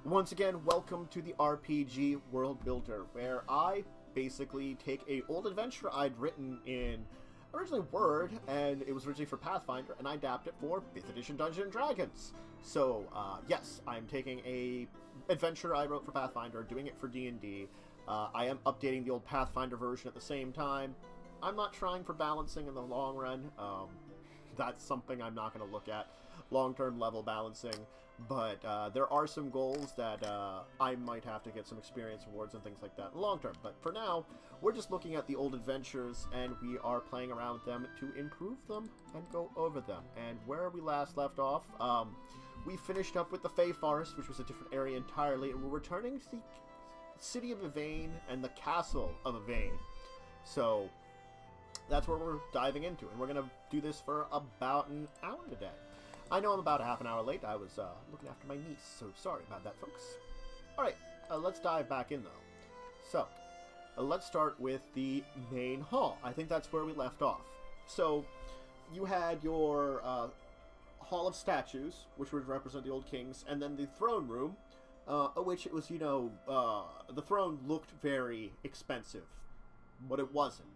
Once again, welcome to the RPG World Builder, where I basically take a old adventure I'd written in originally Word, and it was originally for Pathfinder, and I adapt it for 5th edition Dungeons & Dragons. So, yes, I'm taking a adventure I wrote for Pathfinder, doing it for D&D. I am updating the old Pathfinder version at the same time. I'm not trying for balancing in the long run. That's something I'm not going to look at, long-term level balancing. But there are some goals that I might have to get some experience awards and things like that in the long term. But for now, we're just looking at the old adventures, and we are playing around with them to improve them and go over them. And where we last left off, we finished up with the Fey Forest, which was a different area entirely, and we're returning to the city of Evain and the castle of Evain. So that's where we're diving into, and we're going to do this for about an hour today. I know I'm about a half an hour late. I was looking after my niece, so sorry about that, folks. Alright, let's dive back in, though. So, let's start with the main hall. I think that's where we left off. So, you had your Hall of Statues, which would represent the old kings, and then the throne room, which it was, you know, the throne looked very expensive, but it wasn't.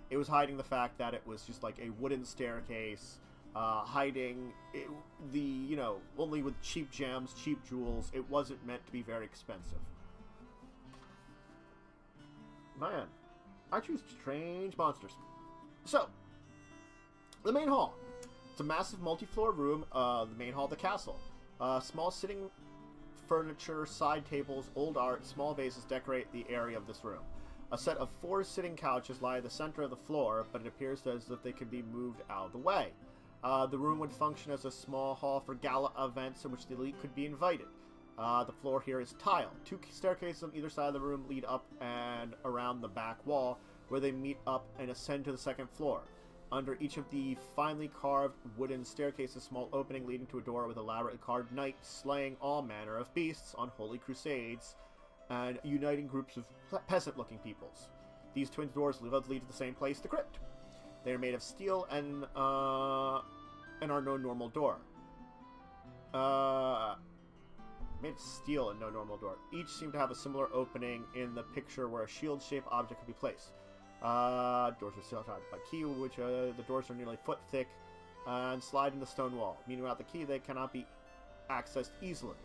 It was hiding the fact that it was just like a wooden staircase, hiding the, you know, only with cheap gems, cheap jewels. It wasn't meant to be very expensive. Man, I choose strange monsters. So, the main hall. It's a massive multi-floor room, the main hall of the castle. Small sitting furniture, side tables, old art, small vases decorate the area of this room. A set of 4 sitting couches lie at the center of the floor, but it appears as if they could be moved out of the way. The room would function as a small hall for gala events in which the elite could be invited. The floor here is tile. 2 staircases on either side of the room lead up and around the back wall, where they meet up and ascend to the second floor. Under each of the finely carved wooden staircases, a small opening leading to a door with elaborately carved knights slaying all manner of beasts on holy crusades and uniting groups of peasant-looking peoples. These twin doors lead to the same place, the crypt. They are made of steel and are no normal door. Made of steel and no normal door. Each seem to have a similar opening in the picture where a shield-shaped object could be placed. Doors are sealed by key, which the doors are nearly a foot thick, and slide in the stone wall. Meaning without the key, they cannot be accessed easily.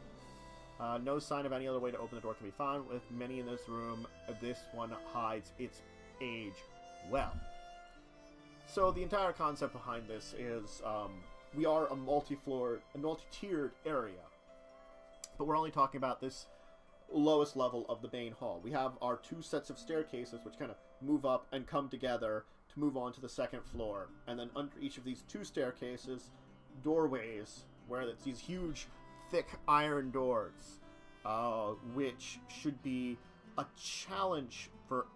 No sign of any other way to open the door can be found. With many in this room, this one hides its age well. So the entire concept behind this is we are a multi-tiered area, but we're only talking about this lowest level of the main hall. We have our 2 sets of staircases which kind of move up and come together to move on to the second floor, and then under each of these 2 staircases, doorways where it's these huge, thick iron doors, which should be a challenge for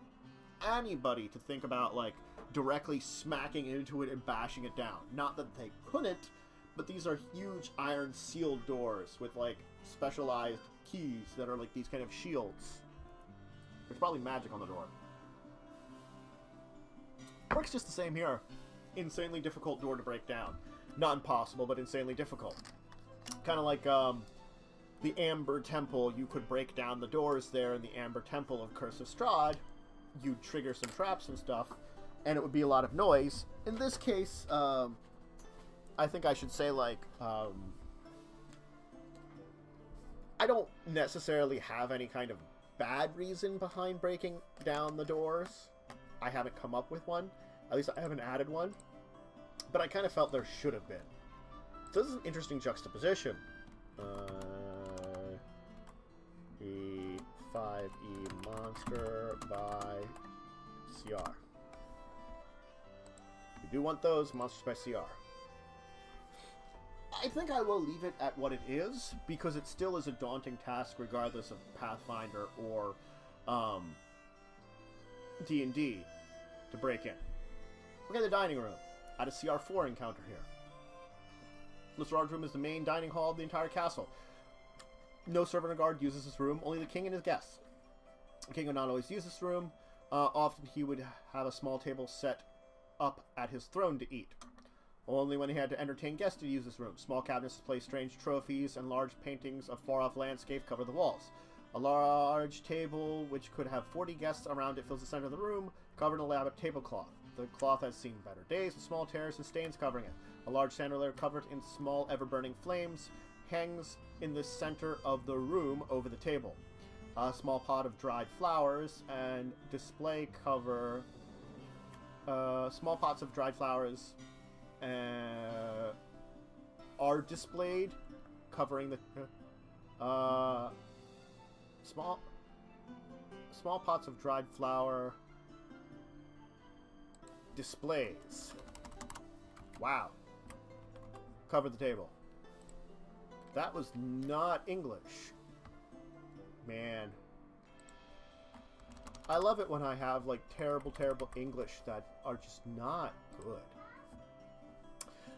anybody to think about, like, directly smacking into it and bashing it down. Not that they couldn't, but these are huge iron sealed doors with, like, specialized keys that are like these kind of shields. There's probably magic on the door. Works just the same here. Insanely difficult door to break down. Not impossible, but insanely difficult. Kind of like the Amber Temple. You could break down the doors there in the Amber Temple of Curse of Strahd. You'd trigger some traps and stuff, and it would be a lot of noise. In this case, I think I should say, like, I don't necessarily have any kind of bad reason behind breaking down the doors. I haven't come up with one. At least I haven't added one. But I kind of felt there should have been. So this is an interesting juxtaposition. E5E Monster by CR. We do want those monsters by CR. I think I will leave it at what it is, because it still is a daunting task regardless of Pathfinder or D&D to break in. Look at the dining room. I had a CR4 encounter here. This large room is the main dining hall of the entire castle. No servant or guard uses this room, only the king and his guests. The king would not always use this room. Often he would have a small table set up at his throne to eat. Only when he had to entertain guests did he use this room. Small cabinets display strange trophies, and large paintings of far-off landscape cover the walls. A large table, which could have 40 guests around it, fills the center of the room, covered in a elaborate tablecloth. The cloth has seen better days, with small tears and stains covering it. A large chandelier covered in small, ever-burning flames hangs in the center of the room over the table. A small pot of dried flowers and display cover... small pots of dried flowers are displayed, covering the... small pots of dried flower displays. Wow. Cover the table. That was not English. Man. I love it when I have, like, terrible, terrible English that are just not good.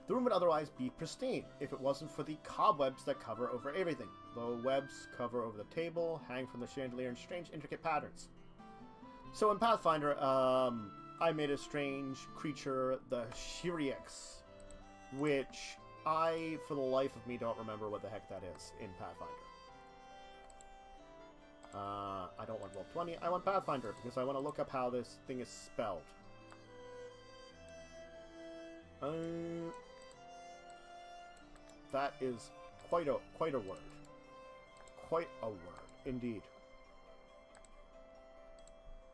The room would otherwise be pristine if it wasn't for the cobwebs that cover over everything. The webs cover over the table, hang from the chandelier in strange, intricate patterns. So in Pathfinder, I made a strange creature, the Shiriex, which I, for the life of me, don't remember what the heck that is in Pathfinder. I don't want Roll20, I want Pathfinder, because I want to look up how this thing is spelled. That is quite a word. Quite a word, indeed.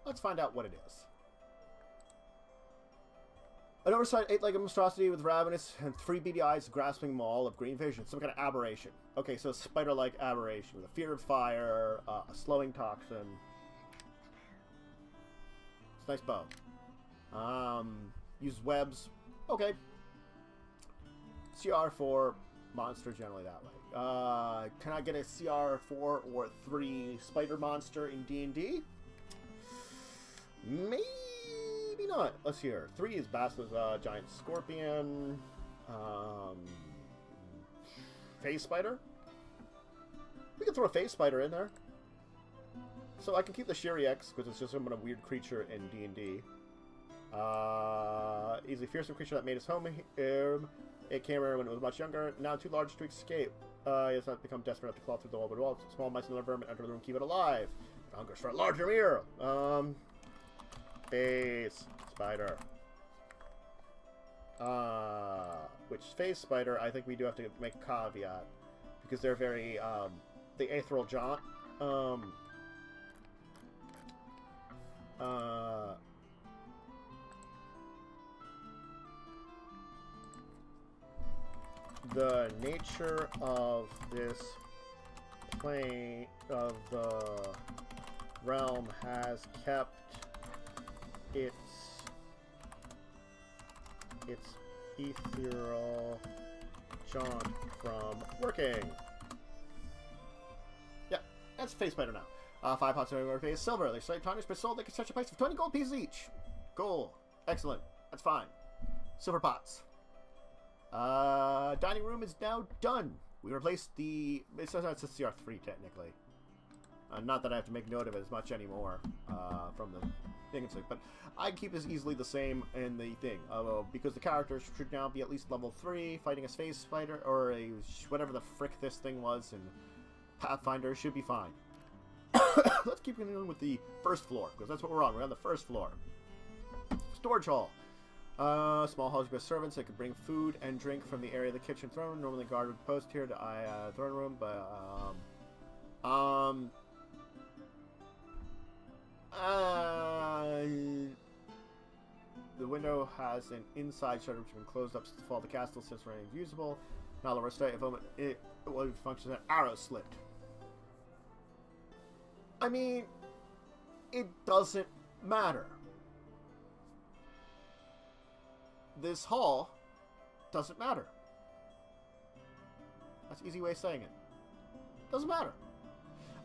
Let's find out what it is. An oversized 8-legged monstrosity with ravenous and 3 beady eyes, grasping maw of green vision. Some kind of aberration. Okay, so spider-like aberration with a fear of fire, a slowing toxin. It's a nice bow. Use webs. Okay. CR4 monster generally that way. Can I get a CR4 or 3 spider monster in D&D? Maybe not. Let's hear. 3 is Basilisk, giant scorpion, phase spider. We can throw a phase spider in there. So I can keep the Shiriex because it's just some kind of weird creature in D&D. He's a fearsome creature that made his home. It came here when it was much younger. Now too large to escape. He has not become desperate enough to claw through the open walls. Small mice and other vermin enter the room, keep it alive. It hungers for a larger meal. Phase spider. Which phase spider, I think we do have to make a caveat. Because they're very, the ethereal jaunt. The nature of this plane of the realm has kept its ethereal jaunt from working. Yeah, that's face spider now. 5 pots of face silver. They're slightly tarnished but sold. They can stretch a price of 20 gold pieces each. Gold. Excellent. That's fine. Silver pots. Dining room is now done. We replaced the... It's a CR3 technically. Not that I have to make note of it as much anymore from the thing. But I keep this easily the same in the thing. Because the characters should now be at least level 3, fighting a space fighter, or a whatever the frick this thing was in Pathfinder should be fine. Let's keep continuing with the first floor, because that's what we're on. We're on the first floor. Storage hall. Small halls with servants that could bring food and drink from the area of the kitchen throne. Normally guard would post here to throne room, but the window has an inside shutter which has been closed up since the fall of the castle since remaining usable. Now the rest of it will function as an arrow slit. I mean, it doesn't matter. This hall doesn't matter. That's an easy way of saying it. Doesn't matter.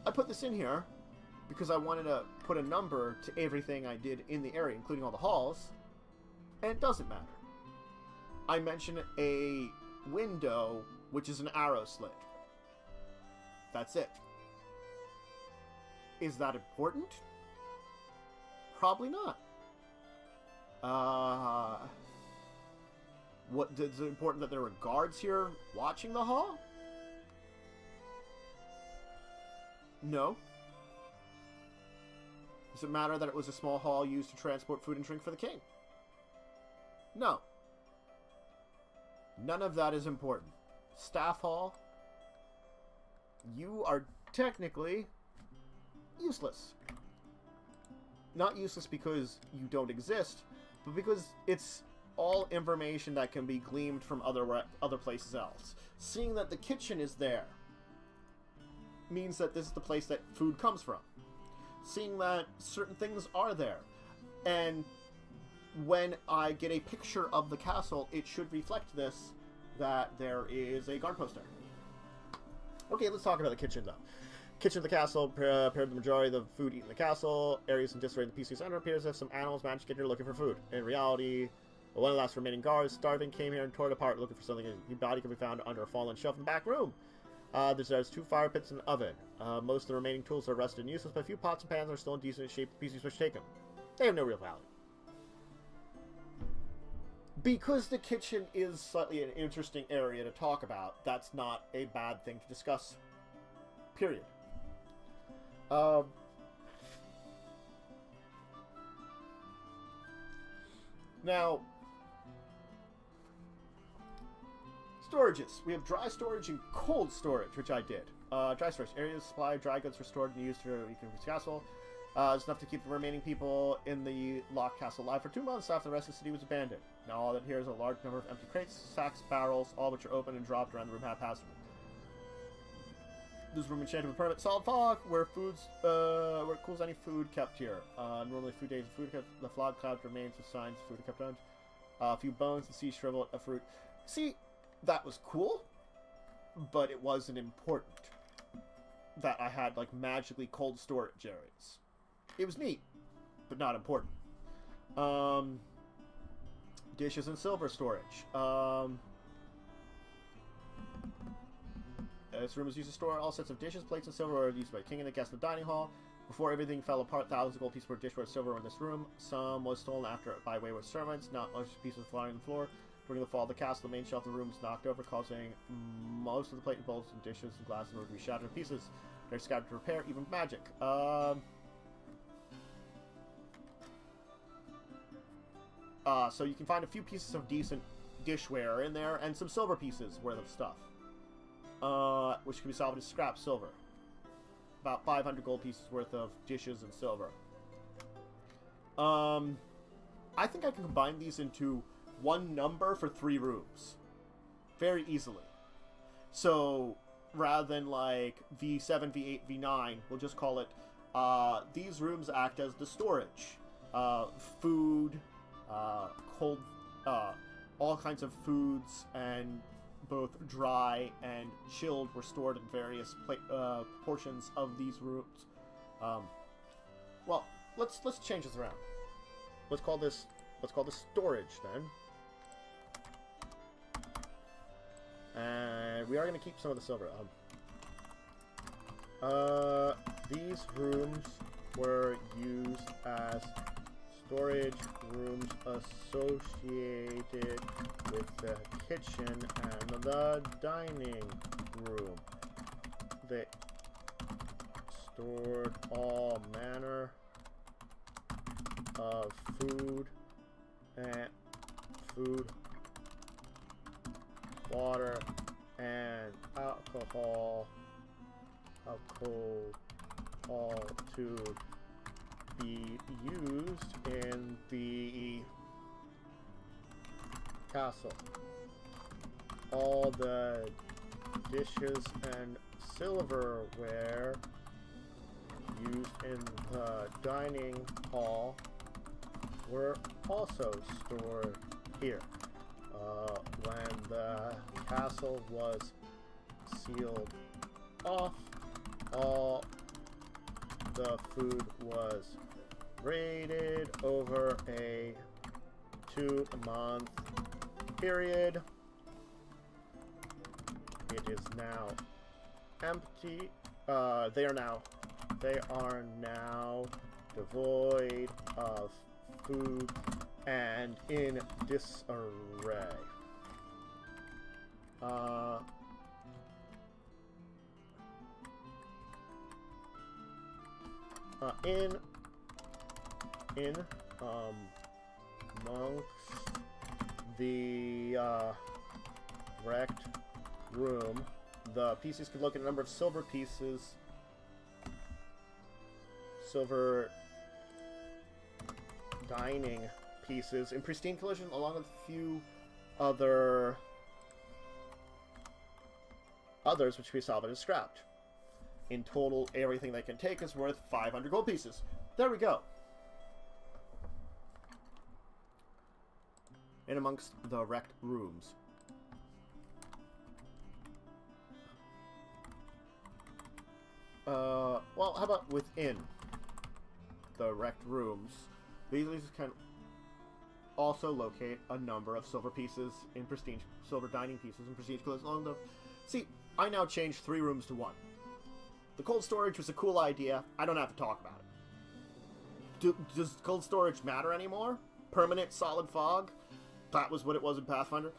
I put this in here because I wanted to put a number to everything I did in the area, including all the halls, and it doesn't matter. I mentioned a window, which is an arrow slit. That's it. Is that important? Probably not. What is it important that there were guards here watching the hall? No. Does it matter that it was a small hall used to transport food and drink for the king? No. None of that is important. Staff hall, you are technically useless. Not useless because you don't exist, but because it's all information that can be gleaned from other places else. Seeing that the kitchen is there means that this is the place that food comes from. Seeing that certain things are there. And when I get a picture of the castle, it should reflect this, that there is a guard post there. Okay, let's talk about the kitchen, though. Kitchen of the castle prepared the majority of the food eaten in the castle. Areas in disarray in the PC center appears as if some animals managed to get here looking for food. In reality, one of the last remaining guards, starving, came here and tore it apart looking for something. His body could be found under a fallen shelf in the back room. There's 2 fire pits and an oven. Most of the remaining tools are rusted and useless, but a few pots and pans are still in decent shape. The PCs which take them. They have no real value. Because the kitchen is slightly an interesting area to talk about, that's not a bad thing to discuss. Period. Now, storages. We have dry storage and cold storage, which I did. Dry storage. Areas supply dry goods were stored and used to reconfigure the castle. It's enough to keep the remaining people in the locked castle alive for 2 months after the rest of the city was abandoned. Now all that here is a large number of empty crates, sacks, barrels, all which are open and dropped around the room haphazardly. This room enchanted with permanent solid fog, where where it cools any food kept here. Normally food days and food kept. The fog cloud remains with signs of food kept on. A few bones, the sea shriveled, a fruit. See, that was cool, but it wasn't important that I had like magically cold storage areas. It was neat, but not important. Dishes and silver storage. This room is used to store all sets of dishes, plates, and silver were used by the king and the guests in the dining hall. Before everything fell apart, thousands of gold pieces were dishware and silver in this room. Some was stolen after by wayward servants, not much pieces flying on the floor. During the fall of the castle, the main shelf of the room was knocked over, causing most of the plate and bowls and dishes and glasses to be shattered in pieces. They're scattered to repair, even magic. So you can find a few pieces of decent dishware in there, and some silver pieces worth of stuff. Which can be salvaged as scrap silver. About 500 gold pieces worth of dishes and silver. I think I can combine these into one number for 3 rooms. Very easily. So, rather than like V7, V8, V9, we'll just call it, these rooms act as the storage. Food, cold, all kinds of foods, and both dry and chilled were stored in various portions of these rooms. Well, let's change this around. Let's call this storage then. And we are going to keep some of the silver. These rooms were used as storage rooms associated with the kitchen and the dining room. They stored all manner of food, water, and alcohol to be used in the castle. All the dishes and silverware used in the dining hall were also stored here. When the castle was sealed off, all the food was raided over a 2-month period. It is now empty. They are now devoid of food and in disarray. Amongst the wrecked room, the PCs can look at a number of silver pieces, silver dining pieces in pristine condition, along with a few others which can be salvaged and scrapped. In total, everything they can take is worth 500 gold pieces. There we go. In amongst the wrecked rooms. Well, how about within the wrecked rooms? These can also locate a number of silver pieces in prestige, silver dining pieces in prestige colors along the... See, I now changed 3 rooms to 1. The cold storage was a cool idea. I don't have to talk about it. Does cold storage matter anymore? Permanent solid fog? That was what it was in Pathfinder.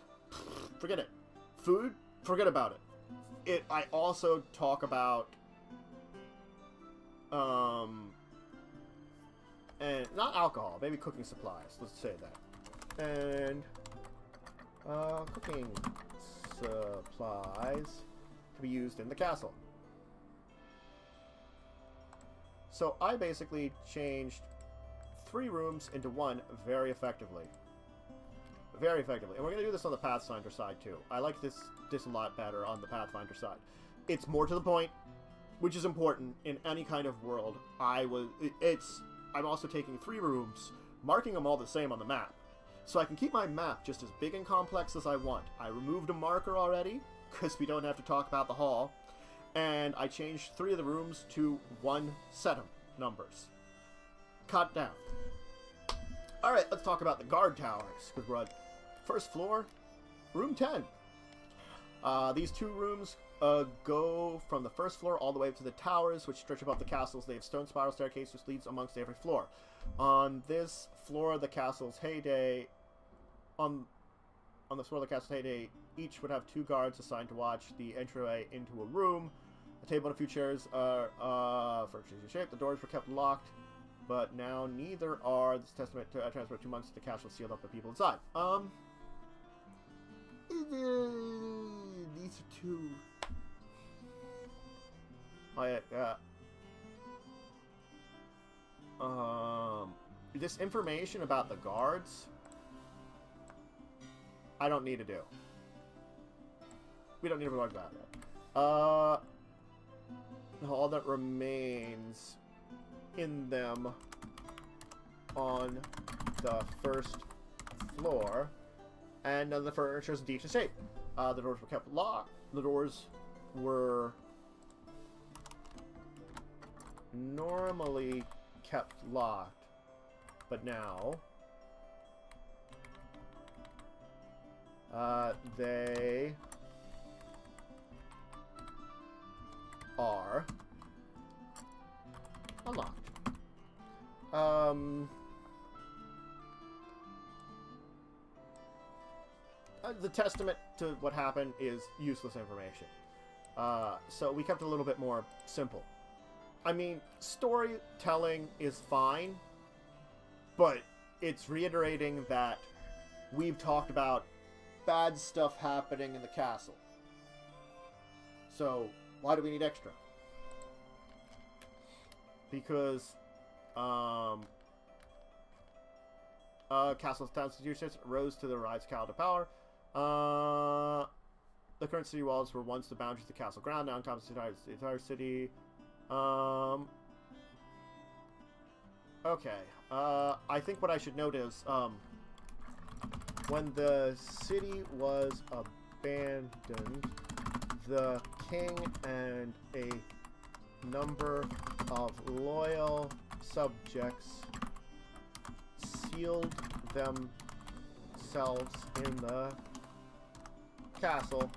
Forget it. Food? Forget about it. I also talk about... and not alcohol, maybe cooking supplies. Let's say that. And cooking supplies to be used in the castle. So I basically changed 3 rooms into 1 very effectively. Very effectively. And we're going to do this on the Pathfinder side too. I like this a lot better on the Pathfinder side. It's more to the point, which is important in any kind of world. I'm also taking 3 rooms, marking them all the same on the map. So I can keep my map just as big and complex as I want. I removed a marker already, because we don't have to talk about the hall. And I changed 3 of the rooms to 1 set of numbers. Cut down. Alright, let's talk about the guard towers. Because we're on first floor, room 10. These 2 rooms go from the first floor all the way up to the towers, which stretch above the castles. They have stone spiral staircase which leads amongst every floor. On this floor of the castle's heyday, on the floor of the castle's heyday, each would have 2 guards assigned to watch the entryway into a room. A table and a few chairs are for shape. The doors were kept locked, but now neither are. This testament to transfer 2 months to the castle sealed up by people inside. These are 2. This information about the guards, I don't need to do. We don't need to talk about that. All that remains in them on the first floor, and none of the furniture is in decent shape. The doors were kept locked. The doors were normally kept locked, but now they are unlocked. The testament to what happened is useless information. So we kept it a little bit more simple. I mean, storytelling is fine, but it's reiterating that we've talked about bad stuff happening in the castle. So, why do we need extra? Because, castle's town institutions rose to the rise of power. The current city walls were once the boundaries of the castle ground, now encompass the entire city. Okay. I think what I should note is, when the city was abandoned, the king and a number of loyal subjects sealed themselves in the castle,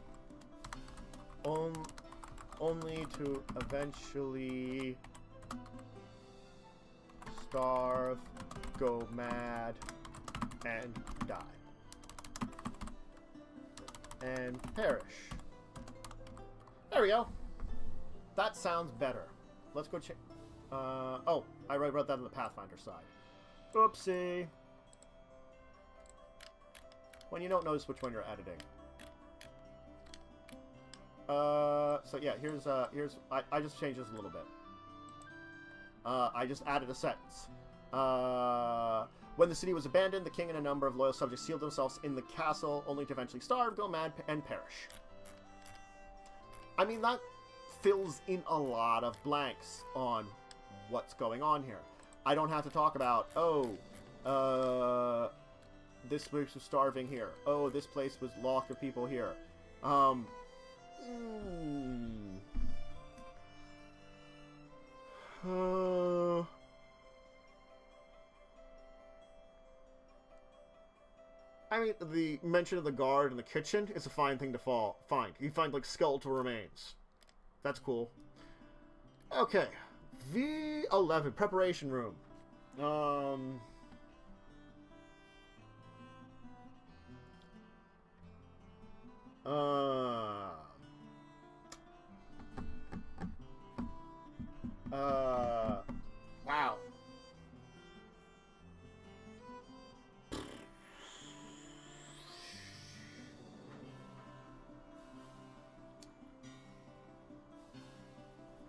only to eventually starve, go mad, and die. and perish. There we go. That sounds better. Let's go check. Oh, I wrote that on the Pathfinder side. Oopsie. When you don't notice which one you're editing. So yeah, here's I just changed this a little bit. I just added a sentence. When the city was abandoned, the king and a number of loyal subjects sealed themselves in the castle, only to eventually starve, go mad, and perish. I mean, that fills in a lot of blanks on what's going on here. I don't have to talk about, this place was starving here. Oh, this place was locked of people here. I mean, the mention of the guard in the kitchen is a fine thing to find. You find, like, skeletal remains. That's cool. Okay. V11, preparation room. Wow.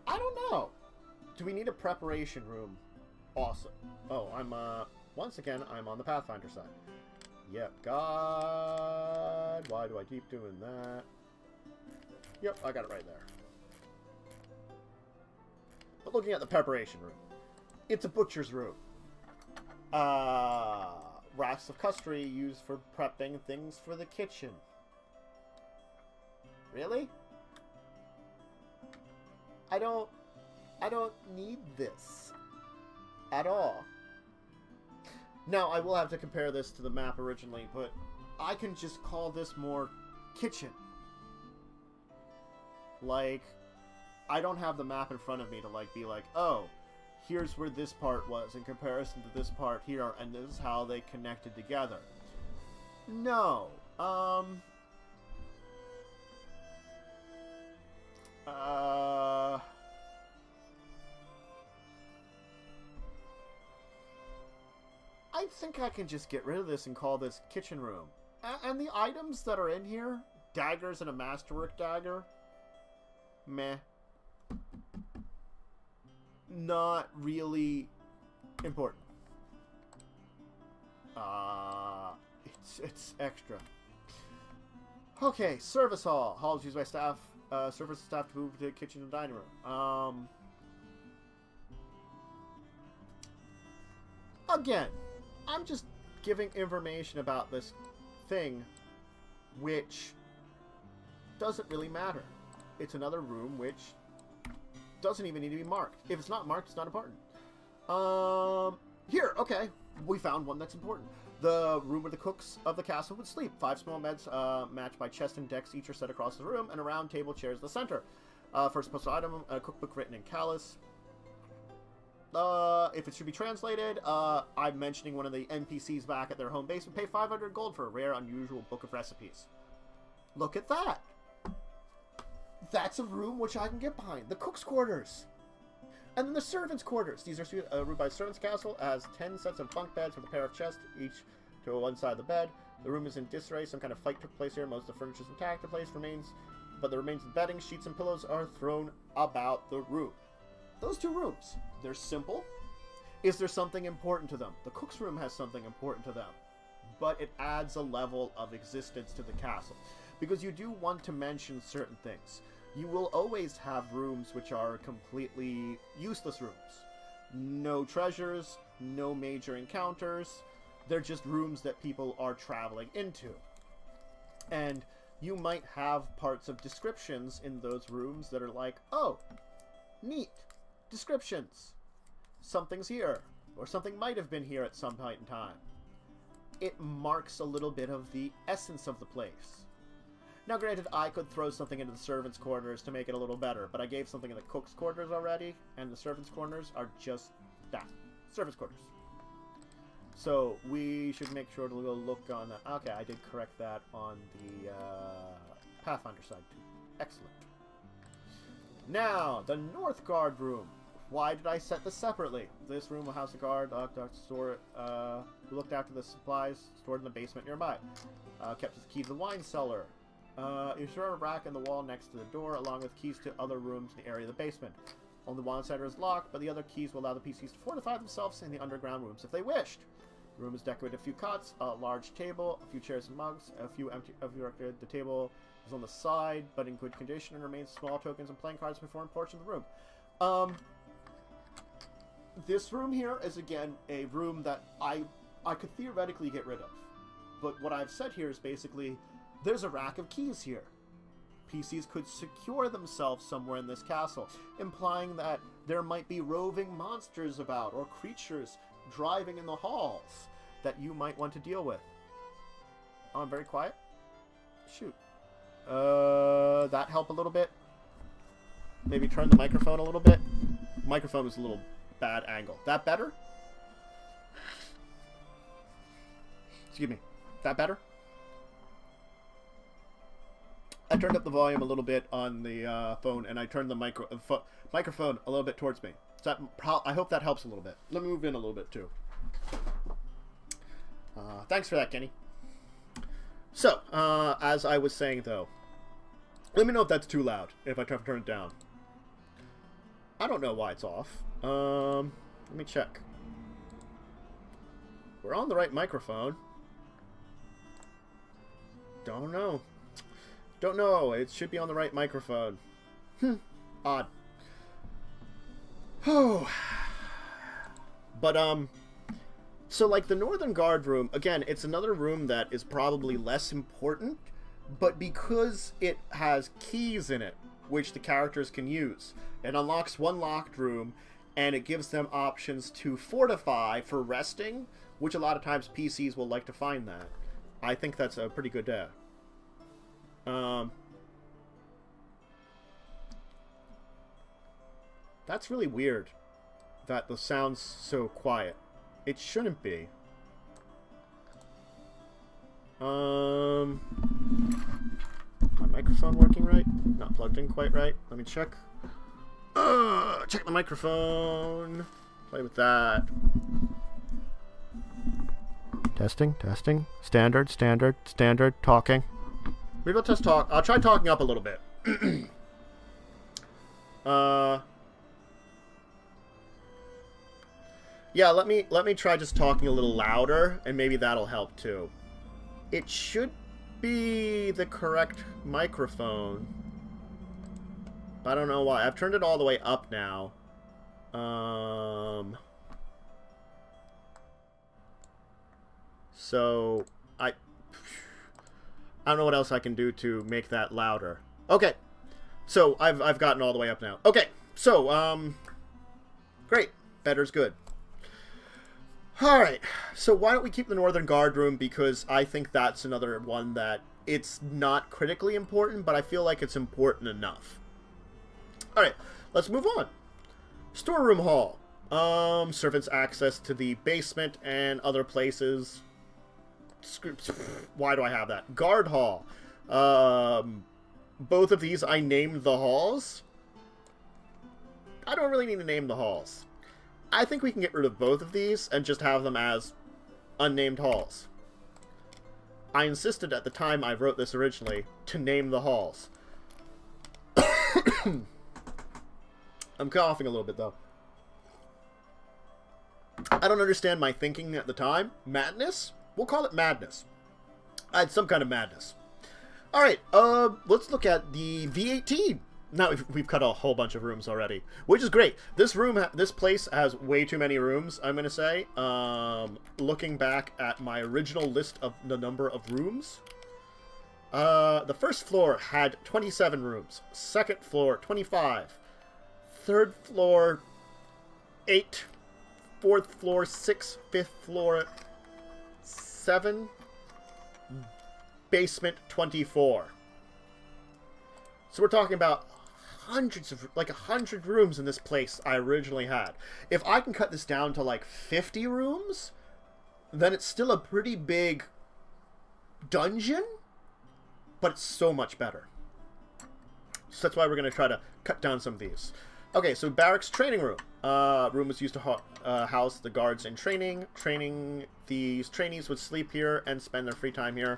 I don't know. Do we need a preparation room? Awesome. Oh, once again, I'm on the Pathfinder side. Yep, God, why do I keep doing that? Yep, I got it right there. But looking at the preparation room, it's a butcher's room. Racks of custody used for prepping things for the kitchen. Really? I don't need this at all. Now, I will have to compare this to the map originally, but I can just call this more kitchen. Like, I don't have the map in front of me to, like, be like, oh, here's where this part was in comparison to this part here, and this is how they connected together. No. I think I can just get rid of this and call this kitchen room. And the items that are in here, daggers and a masterwork dagger, meh. Not really important. It's extra. Okay, service hall. Hall is used by staff, service staff to move to the kitchen and dining room. Again, I'm just giving information about this thing, which doesn't really matter. It's another room which doesn't even need to be marked. If it's not marked, it's not important. Here, okay, we found one that's important. The room where the cooks of the castle would sleep. 5 small beds matched by chest and decks, each are set across the room, and a round table chairs in the center. First posted item, a cookbook written in Callus. If it should be translated, I'm mentioning one of the NPCs back at their home base would pay 500 gold for a rare, unusual book of recipes. Look at that! That's a room which I can get behind. The cook's quarters! And then the servants' quarters. These are roomed by servants' castle, has 10 sets of bunk beds with a pair of chests, each to one side of the bed. The room is in disarray. Some kind of fight took place here. Most of the furniture is intact. The place remains, but the remains of bedding, sheets, and pillows are thrown about the room. Those 2 rooms. They're simple. Is there something important to them? The cook's room has something important to them. But it adds a level of existence to the castle. Because you do want to mention certain things. You will always have rooms which are completely useless rooms. No treasures, no major encounters. They're just rooms that people are traveling into. And you might have parts of descriptions in those rooms that are like, oh, neat. Descriptions. Something's here. Or something might have been here at some point in time. It marks a little bit of the essence of the place. Now granted, I could throw something into the servants' quarters to make it a little better, but I gave something in the cook's quarters already, and the servants' quarters are just that. Servants' quarters. So we should make sure to go look on that. Okay, I did correct that on the Pathfinder side too. Excellent. Now, the North Guard room. Why did I set this separately? This room will house a guard, who looked after the supplies stored in the basement nearby. Kept his key to the wine cellar. You store a rack in the wall next to the door, along with keys to other rooms in the area of the basement. Only one center is locked, but the other keys will allow the PCs to fortify themselves in the underground rooms if they wished. The room is decorated with a few cots, a large table, a few chairs and mugs, a few empty. The table is on the side, but in good condition, and remains small tokens and playing cards before portion of the room. This room here is again a room that I could theoretically get rid of, but what I've said here is basically there's a rack of keys here. PCs could secure themselves somewhere in this castle, implying that there might be roving monsters about or creatures driving in the halls that you might want to deal with. Oh, I'm very quiet? Shoot. That help a little bit? Maybe turn the microphone a little bit? Microphone was a little bad angle. That better? Excuse me. That better? I turned up the volume a little bit on the phone, and I turned the microphone a little bit towards me. So I hope that helps a little bit. Let me move in a little bit, too. Thanks for that, Kenny. So, as I was saying, though, let me know if that's too loud, if I try to turn it down. I don't know why it's off. Let me check. We're on the right microphone. Don't know. Don't know. It should be on the right microphone. Odd. Oh. But, so, like, the Northern Guard room, again, it's another room that is probably less important, but because it has keys in it, which the characters can use, it unlocks one locked room, and it gives them options to fortify for resting, which a lot of times PCs will like to find that. I think that's a pretty good that's really weird that the sound's so quiet. It shouldn't be. My microphone working right? Not plugged in quite right. Let me check. Check the microphone. Play with that. Testing, testing. Standard, standard, standard. Talking. Maybe I'll test talk. I'll try talking up a little bit. Yeah, let me try just talking a little louder, and maybe that'll help too. It should be the correct microphone. I don't know why. I've turned it all the way up now. So I don't know what else I can do to make that louder. Okay. So I've gotten all the way up now. Okay. So great. Better's good. Alright, so why don't we keep the Northern Guard room, because I think that's another one that it's not critically important, but I feel like it's important enough. Alright, let's move on. Storeroom Hall. Servants access to the basement and other places. Why do I have that? Guard Hall. Both of these, I named the halls. I don't really need to name the halls. I think we can get rid of both of these and just have them as unnamed halls. I insisted at the time I wrote this originally to name the halls. I'm coughing a little bit, though. I don't understand my thinking at the time. Madness? We'll call it madness. I had some kind of madness. Alright, let's look at the V18. Now, we've cut a whole bunch of rooms already, which is great. This place has way too many rooms, I'm going to say. Looking back at my original list of the number of rooms, the first floor had 27 rooms. Second floor, 25. Third floor, 8. Fourth floor, 6. Fifth floor, 7. Basement, 24. So we're talking about hundreds of, like 100 rooms in this place I originally had. If I can cut this down to like 50 rooms, then it's still a pretty big dungeon, but it's so much better. So that's why we're going to try to cut down some of these. Okay, so barracks training room. Room was used to house the guards in training. These trainees would sleep here and spend their free time here.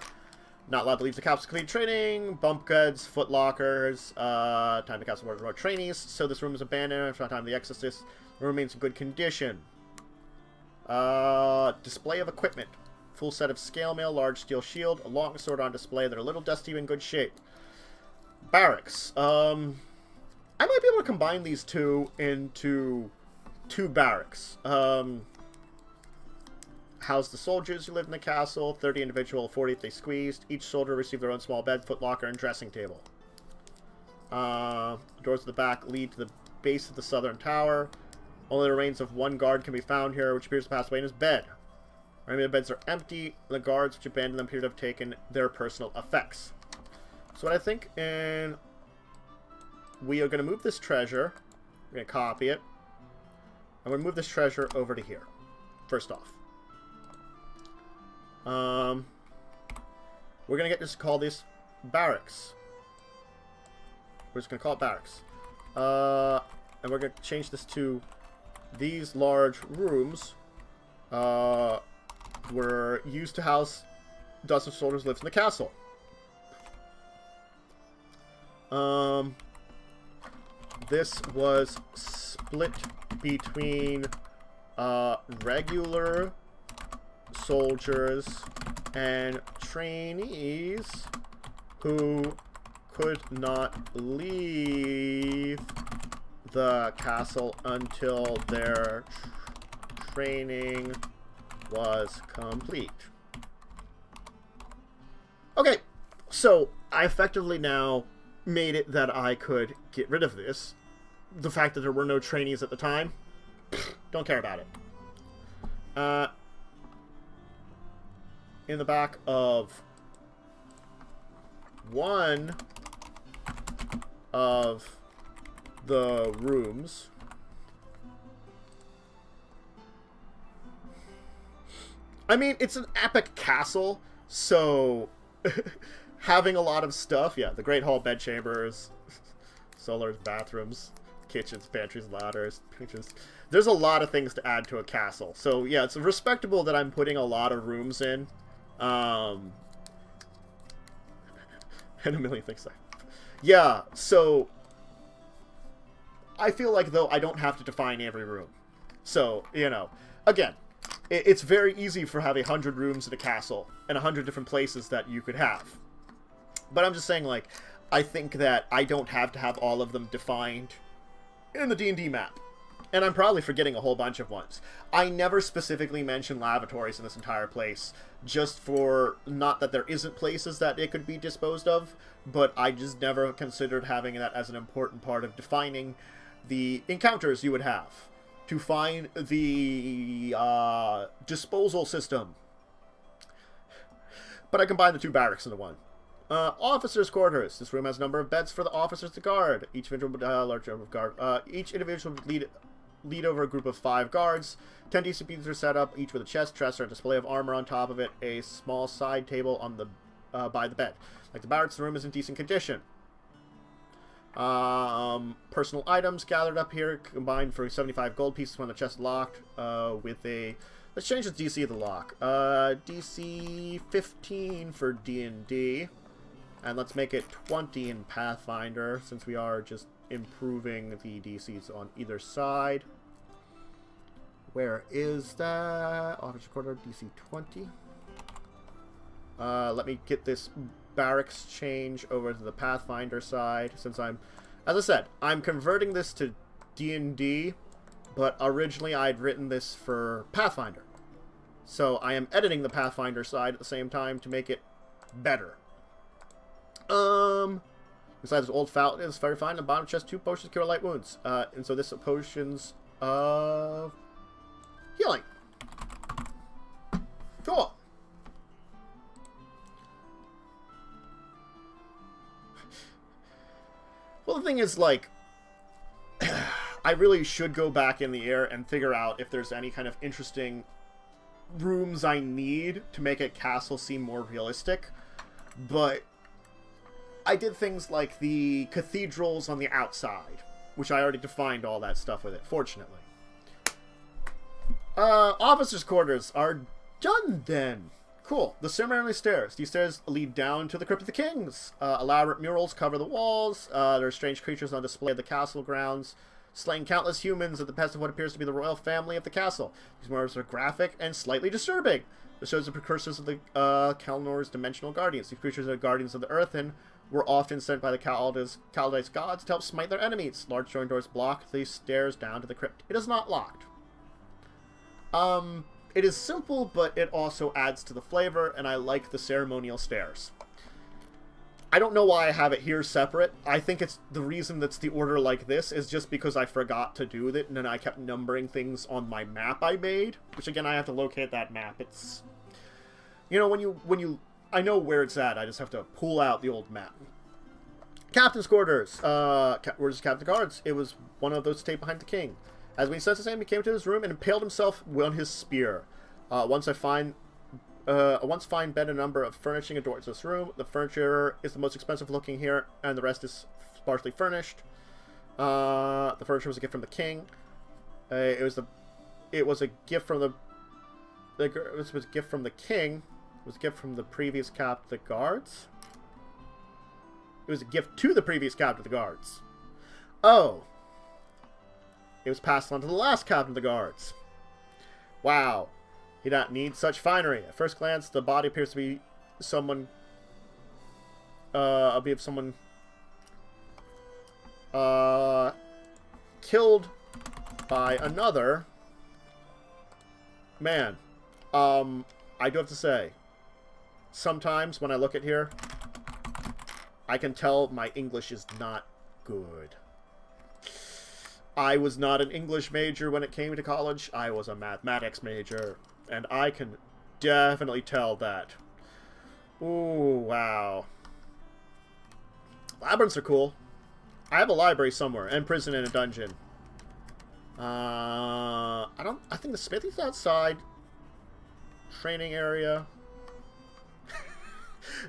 Not allowed to leave the capsule to complete training. Bump beds, foot lockers. Time to capsule more trainees. So this room is abandoned after the time of the exorcist. The room remains in good condition. Display of equipment. Full set of scale mail, large steel shield, a long sword on display. They're a little dusty but in good shape. Barracks. I might be able to combine these two into 2 barracks. House the soldiers who live in the castle. 30 individual, 40 if they squeezed. Each soldier received their own small bed, foot locker, and dressing table. Doors to the back lead to the base of the southern tower. Only the remains of 1 guard can be found here, which appears to pass away in his bed. Remaining beds are empty. The guards which abandoned them appear to have taken their personal effects. So what I think, and we are going to move this treasure. We're going to copy it. I'm going to move this treasure over to here. First off. We're going to get this, call this barracks. We're just going to call it barracks. And we're going to change this to these large rooms. Were used to house dozens of soldiers who lived in the castle. This was split between regular soldiers and trainees who could not leave the castle until their training was complete. Okay, so I effectively now made it that I could get rid of this. The fact that there were no trainees at the time, don't care about it. In the back of one of the rooms, I mean, it's an epic castle, so having a lot of stuff, yeah, the Great Hall bedchambers, cellars, bathrooms, kitchens, pantries, ladders, kitchens. There's a lot of things to add to a castle. So, yeah, it's respectable that I'm putting a lot of rooms in. And a million things. Yeah, so I feel like, though, I don't have to define every room. So, you know, again, it's very easy for having 100 rooms in a castle and 100 different places that you could have. But I'm just saying, like, I think that I don't have to have all of them defined in the D&D map. And I'm probably forgetting a whole bunch of ones. I never specifically mention lavatories in this entire place, just for, not that there isn't places that it could be disposed of, but I just never considered having that as an important part of defining the encounters you would have to find the disposal system. But I combined the 2 barracks into one. Officers' quarters. This room has a number of beds for the officers to guard. Each individual large number of guard. Each individual would lead over a group of 5 guards. 10 DCPs are set up, each with a chest, dresser, a display of armor on top of it, a small side table on the by the bed. Like the barracks, the room is in decent condition. Personal items gathered up here, combined for 75 gold pieces when the chest locked, with a... Let's change the DC of the lock. DC 15 for D&D. And let's make it 20 in Pathfinder, since we are just improving the DCs on either side. Where is that? Officer quarter, DC 20. Let me get this barracks change over to the Pathfinder side, since I'm, as I said, I'm converting this to D&D, but originally I'd written this for Pathfinder. So I am editing the Pathfinder side at the same time to make it better. Besides old fountain is very fine. The bottom chest, 2 potions cure light wounds. And so this is potions of healing. Cool. Well, the thing is, like, I really should go back in the air and figure out if there's any kind of interesting rooms I need to make a castle seem more realistic. But I did things like the cathedrals on the outside, which I already defined all that stuff with it, fortunately. Officers' quarters are done then. Cool. The ceremonial stairs. These stairs lead down to the Crypt of the Kings. Elaborate murals cover the walls. There are strange creatures on display at the castle grounds, slaying countless humans at the behest of what appears to be the royal family of the castle. These murals are graphic and slightly disturbing. This shows the precursors of the Kalnor's dimensional guardians. These creatures are guardians of the earth and were often sent by the Kaldai's gods to help smite their enemies. Large stone doors block these stairs down to the crypt. It is not locked. It is simple, but it also adds to the flavor, and I like the ceremonial stairs. I don't know why I have it here separate. I think it's the reason that's the order like this is just because I forgot to do it, and then I kept numbering things on my map I made, which again, I have to locate that map. It's, you know, when you I know where it's at, I just have to pull out the old map. Captain's quarters. Where's Captain Guards? It was one of those stayed behind the king. As we sensed his name, he came to his room and impaled himself on his spear. Once find bed a number of furnishing adorns this room. The furniture is the most expensive looking here, and the rest is sparsely furnished. The furniture was a gift from the king. It was a gift from this was a gift from the king. It was a gift from the previous captain of the guards. It was a gift to the previous captain of the guards. Oh. It was passed on to the last captain of the guards. Wow. He did not need such finery. At first glance, the body appears to be someone... killed by another... Man. I do have to say, sometimes when I look at here, I can tell my English is not good. I was not an English major when it came to college. I was a mathematics major. And I can definitely tell that. Ooh, wow. Labyrinths are cool. I have a library somewhere. And prison and a dungeon. I think the smithy's outside. Training area.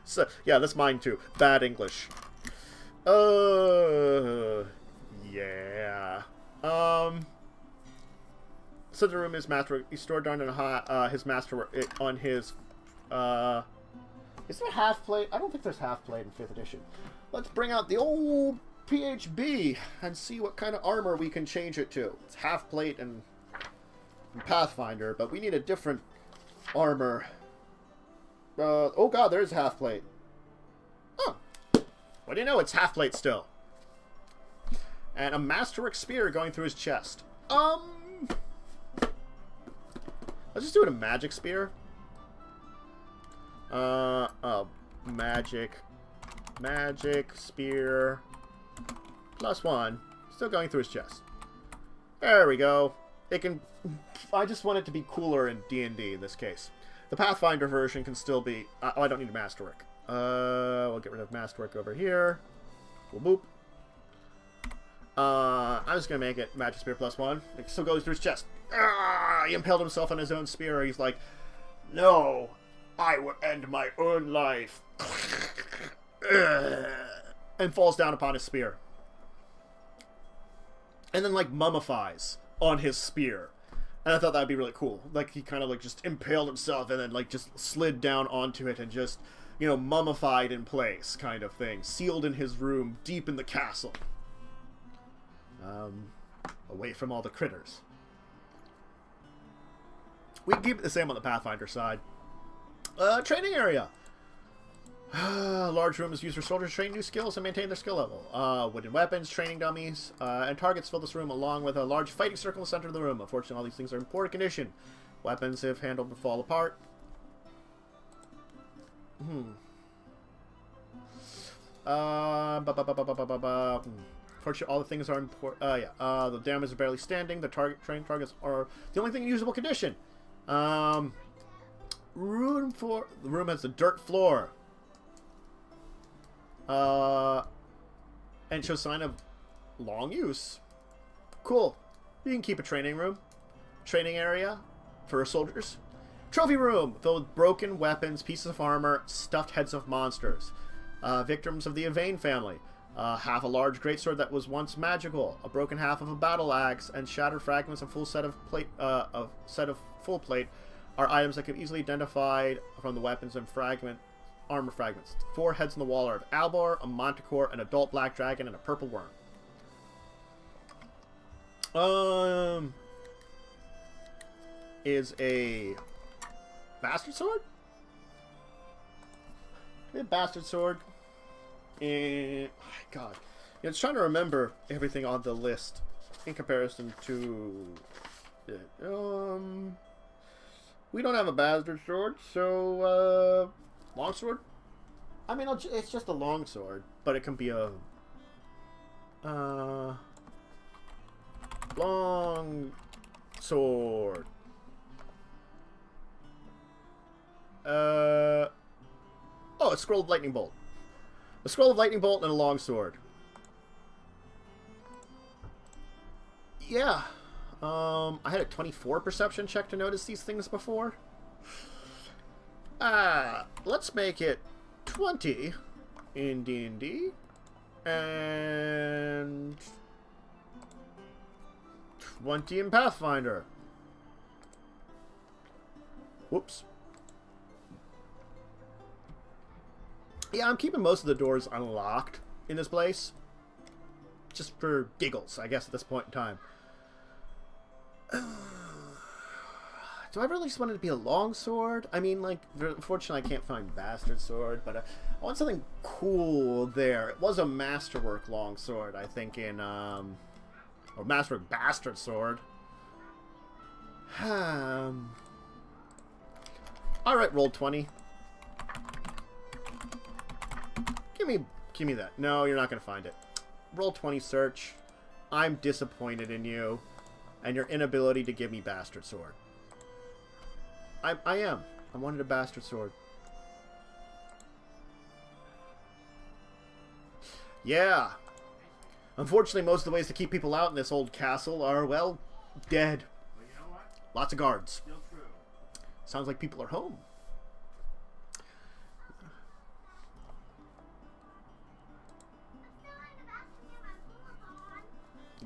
So, yeah, that's mine too. Bad English. Yeah. So the room is master. He stored on his master on his. Is there half plate? I don't think there's half plate in 5th edition. Let's bring out the old PHB and see what kind of armor we can change it to. It's half plate and Pathfinder, but we need a different armor. Oh god, there is half plate. Oh, what do you know? It's half plate still. And a masterwork spear going through his chest. Let's just do it a magic spear. Magic spear. +1. Still going through his chest. There we go. It can... I just want it to be cooler in D&D in this case. The Pathfinder version can still be... oh, I don't need masterwork. We'll get rid of masterwork over here. Boop. I'm just gonna make it magic spear +1. It still goes through his chest. He impaled himself on his own spear. He's like, no, I will end my own life. And falls down upon his spear. And then, like, mummifies on his spear. And I thought that would be really cool. Like, he kind of, like, just impaled himself and then, like, just slid down onto it and just, you know, mummified in place kind of thing. Sealed in his room deep in the castle. Away from all the critters. We can keep it the same on the Pathfinder side. Training area. Large room is used for soldiers to train new skills and maintain their skill level. Wooden weapons, training dummies, and targets fill this room along with a large fighting circle in the center of the room. Unfortunately, all these things are in poor condition. Weapons, if handled, will fall apart. Fortunately, all the things are important. The damage is barely standing. The trained targets are the only thing in usable condition. The room has a dirt floor. And shows sign of long use. Cool. You can keep a training room. Training area for soldiers. Trophy room filled with broken weapons, pieces of armor, stuffed heads of monsters. Victims of the Evain family. Half a large greatsword that was once magical, a broken half of a battle axe, and shattered fragments of full set of full plate are items that can be easily identified from the weapons and armor fragments. 4 heads on the wall are of Albor, a Manticore, an adult black dragon, and a purple worm. Is a bastard sword? A bastard sword. And God, yeah, it's trying to remember everything on the list in comparison to. We don't have a bastard sword, so longsword. I mean, it's just a longsword, but it can be a long sword. Oh, a scroll of lightning bolt. A scroll of lightning bolt and a long sword. Yeah. I had a 24 perception check to notice these things before. Let's make it 20 in D&D. And 20 in Pathfinder. Whoops. Yeah, I'm keeping most of the doors unlocked in this place. Just for giggles, I guess, at this point in time. Do I really just want it to be a long sword? I mean, like, unfortunately I can't find bastard sword, but I want something cool there. It was a masterwork long sword, I think, in, or masterwork bastard sword. Alright, roll 20. Give me that. No, you're not going to find it. Roll 20 search. I'm disappointed in you and your inability to give me bastard sword. I am. I wanted a bastard sword. Yeah. Unfortunately, most of the ways to keep people out in this old castle are, well, dead. Well, you know what? Lots of guards. Still true. Sounds like people are home.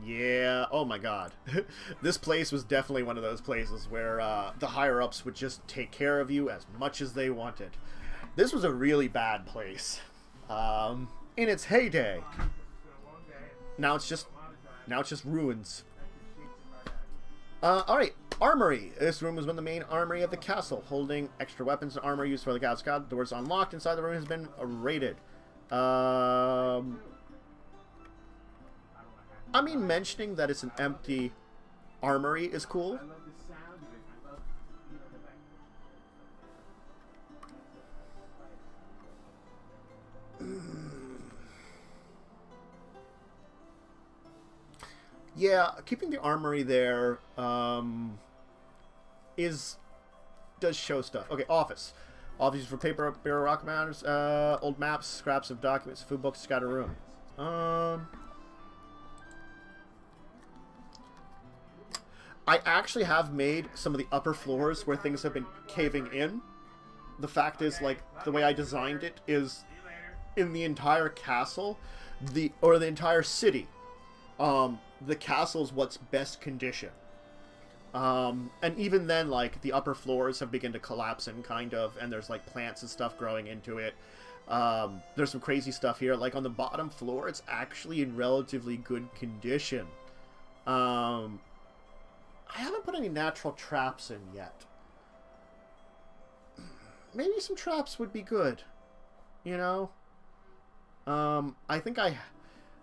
Yeah, oh my god. This place was definitely one of those places where the higher-ups would just take care of you as much as they wanted. This was a really bad place. In its heyday. Now it's just ruins. Alright, armory. This room was one of the main armory of the castle, holding extra weapons and armor used for the castle. The doors unlocked. Inside the room has been raided. I mean, mentioning that it's an empty armory is cool. Yeah, keeping the armory there does show stuff. Okay, office. Office for paper, bureau, rock matters, old maps, scraps of documents, food books, scattered room. I actually have made some of the upper floors where things have been caving in. The fact is, like, the way I designed it is in the entire castle, or the entire city. The castle's what's best condition. And even then, like, the upper floors have begun to collapse in, kind of, and there's, like, plants and stuff growing into it. There's some crazy stuff here. Like, on the bottom floor, it's actually in relatively good condition. I haven't put any natural traps in yet. Maybe some traps would be good. You know? I think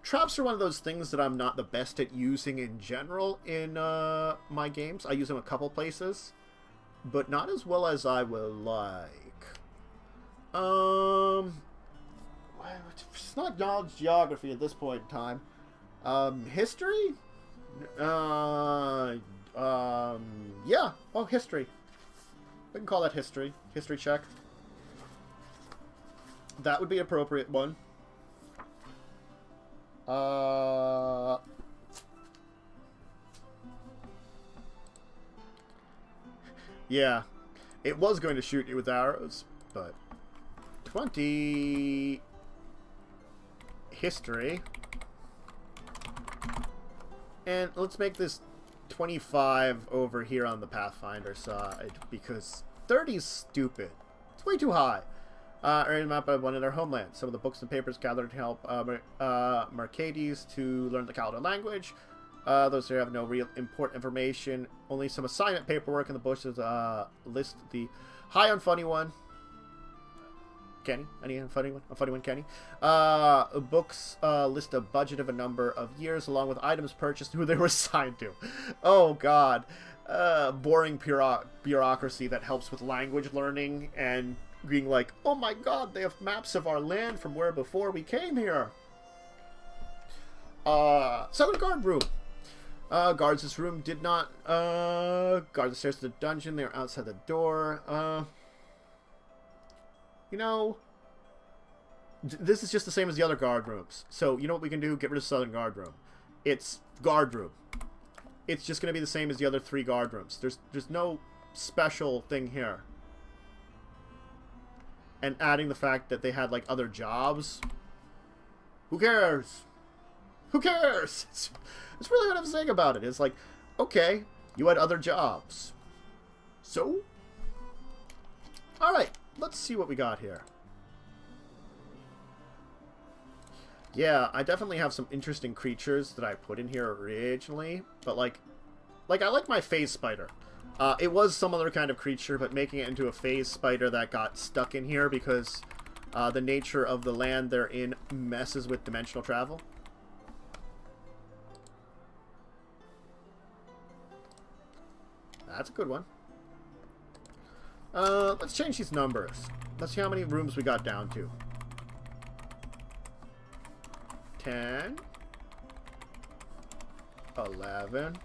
traps are one of those things that I'm not the best at using in general in my games. I use them a couple places, but not as well as I would like. It's not knowledge geography at this point in time. History? Yeah. Oh, history. We can call that history. History check. That would be an appropriate one. Yeah. It was going to shoot you with arrows, but 20. history. And let's make this 25 over here on the Pathfinder side, because 30's stupid. It's way too high. Area map of one of their homeland. Some of the books and papers gathered to help Mercedes to learn the Calder language. Those who have no real important information. Only some assignment paperwork in the bushes list the high on funny one. Kenny? Any funny one? A funny one, Kenny? Books list a budget of a number of years along with items purchased and who they were assigned to. Oh, God. Boring bureaucracy that helps with language learning and being like, oh my God, they have maps of our land from where before we came here. Southern Guard room. Guards this room did not guard the stairs to the dungeon. They were outside the door. You know, this is just the same as the other guard rooms. So, you know what we can do? Get rid of Southern Guard room. It's guard room. It's just going to be the same as the other 3 guard rooms. There's no special thing here. And adding the fact that they had, like, other jobs. Who cares? Who cares? It's really what I'm saying about it. It's like, okay, you had other jobs. So? Alright. Let's see what we got here. Yeah, I definitely have some interesting creatures that I put in here originally, but like I like my phase spider. It was some other kind of creature, but making it into a phase spider that got stuck in here because the nature of the land they're in messes with dimensional travel. That's a good one. Let's change these numbers. Let's see how many rooms we got down to. 10. 11.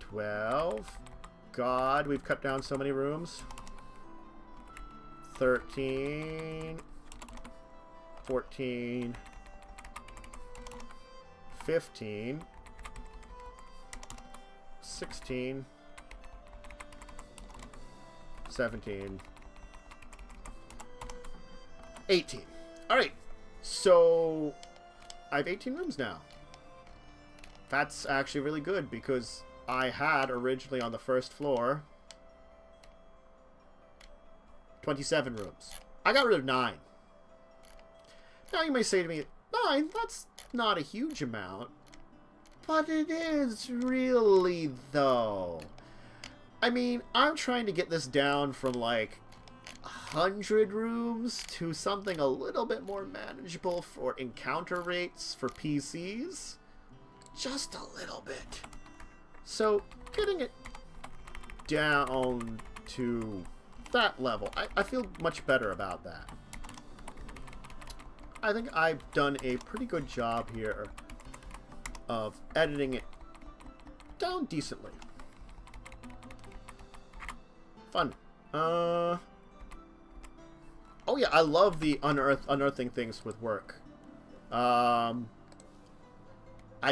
12. God, we've cut down so many rooms. 13. 14. 15. 16. 17. 18. Alright. So, I have 18 rooms now. That's actually really good because I had originally on the first floor 27 rooms. I got rid of 9. Now you may say to me, 9? That's not a huge amount. But it is really, though. I mean, I'm trying to get this down from like 100 rooms to something a little bit more manageable for encounter rates for PCs. Just a little bit. So, getting it down to that level, I feel much better about that. I think I've done a pretty good job here of editing it down decently. Fun. Oh yeah, I love the unearthing things with work. I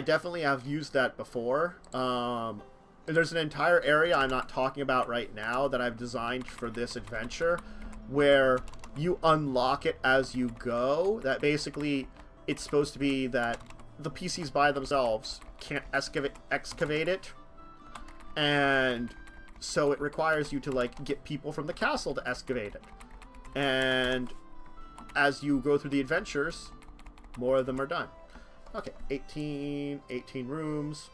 definitely have used that before. There's an entire area I'm not talking about right now that I've designed for this adventure where you unlock it as you go. That basically, it's supposed to be that the PCs by themselves can't excavate it, and so it requires you to like get people from the castle to excavate it. And as you go through the adventures, more of them are done. Okay, 18 rooms.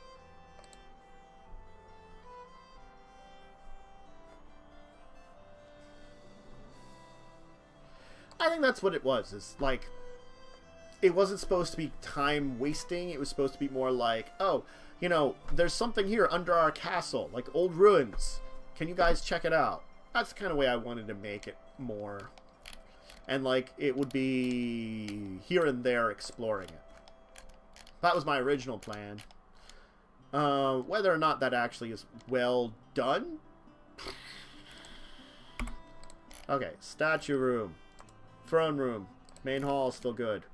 I think that's what it was. Is like, it wasn't supposed to be time wasting. It was supposed to be more like, oh, you know, there's something here under our castle, like old ruins. Can you guys check it out? That's the kind of way I wanted to make it more. And like, it would be here and there exploring it. That was my original plan. Whether or not that actually is well done. Okay, statue room. Throne room. Main hall is still good.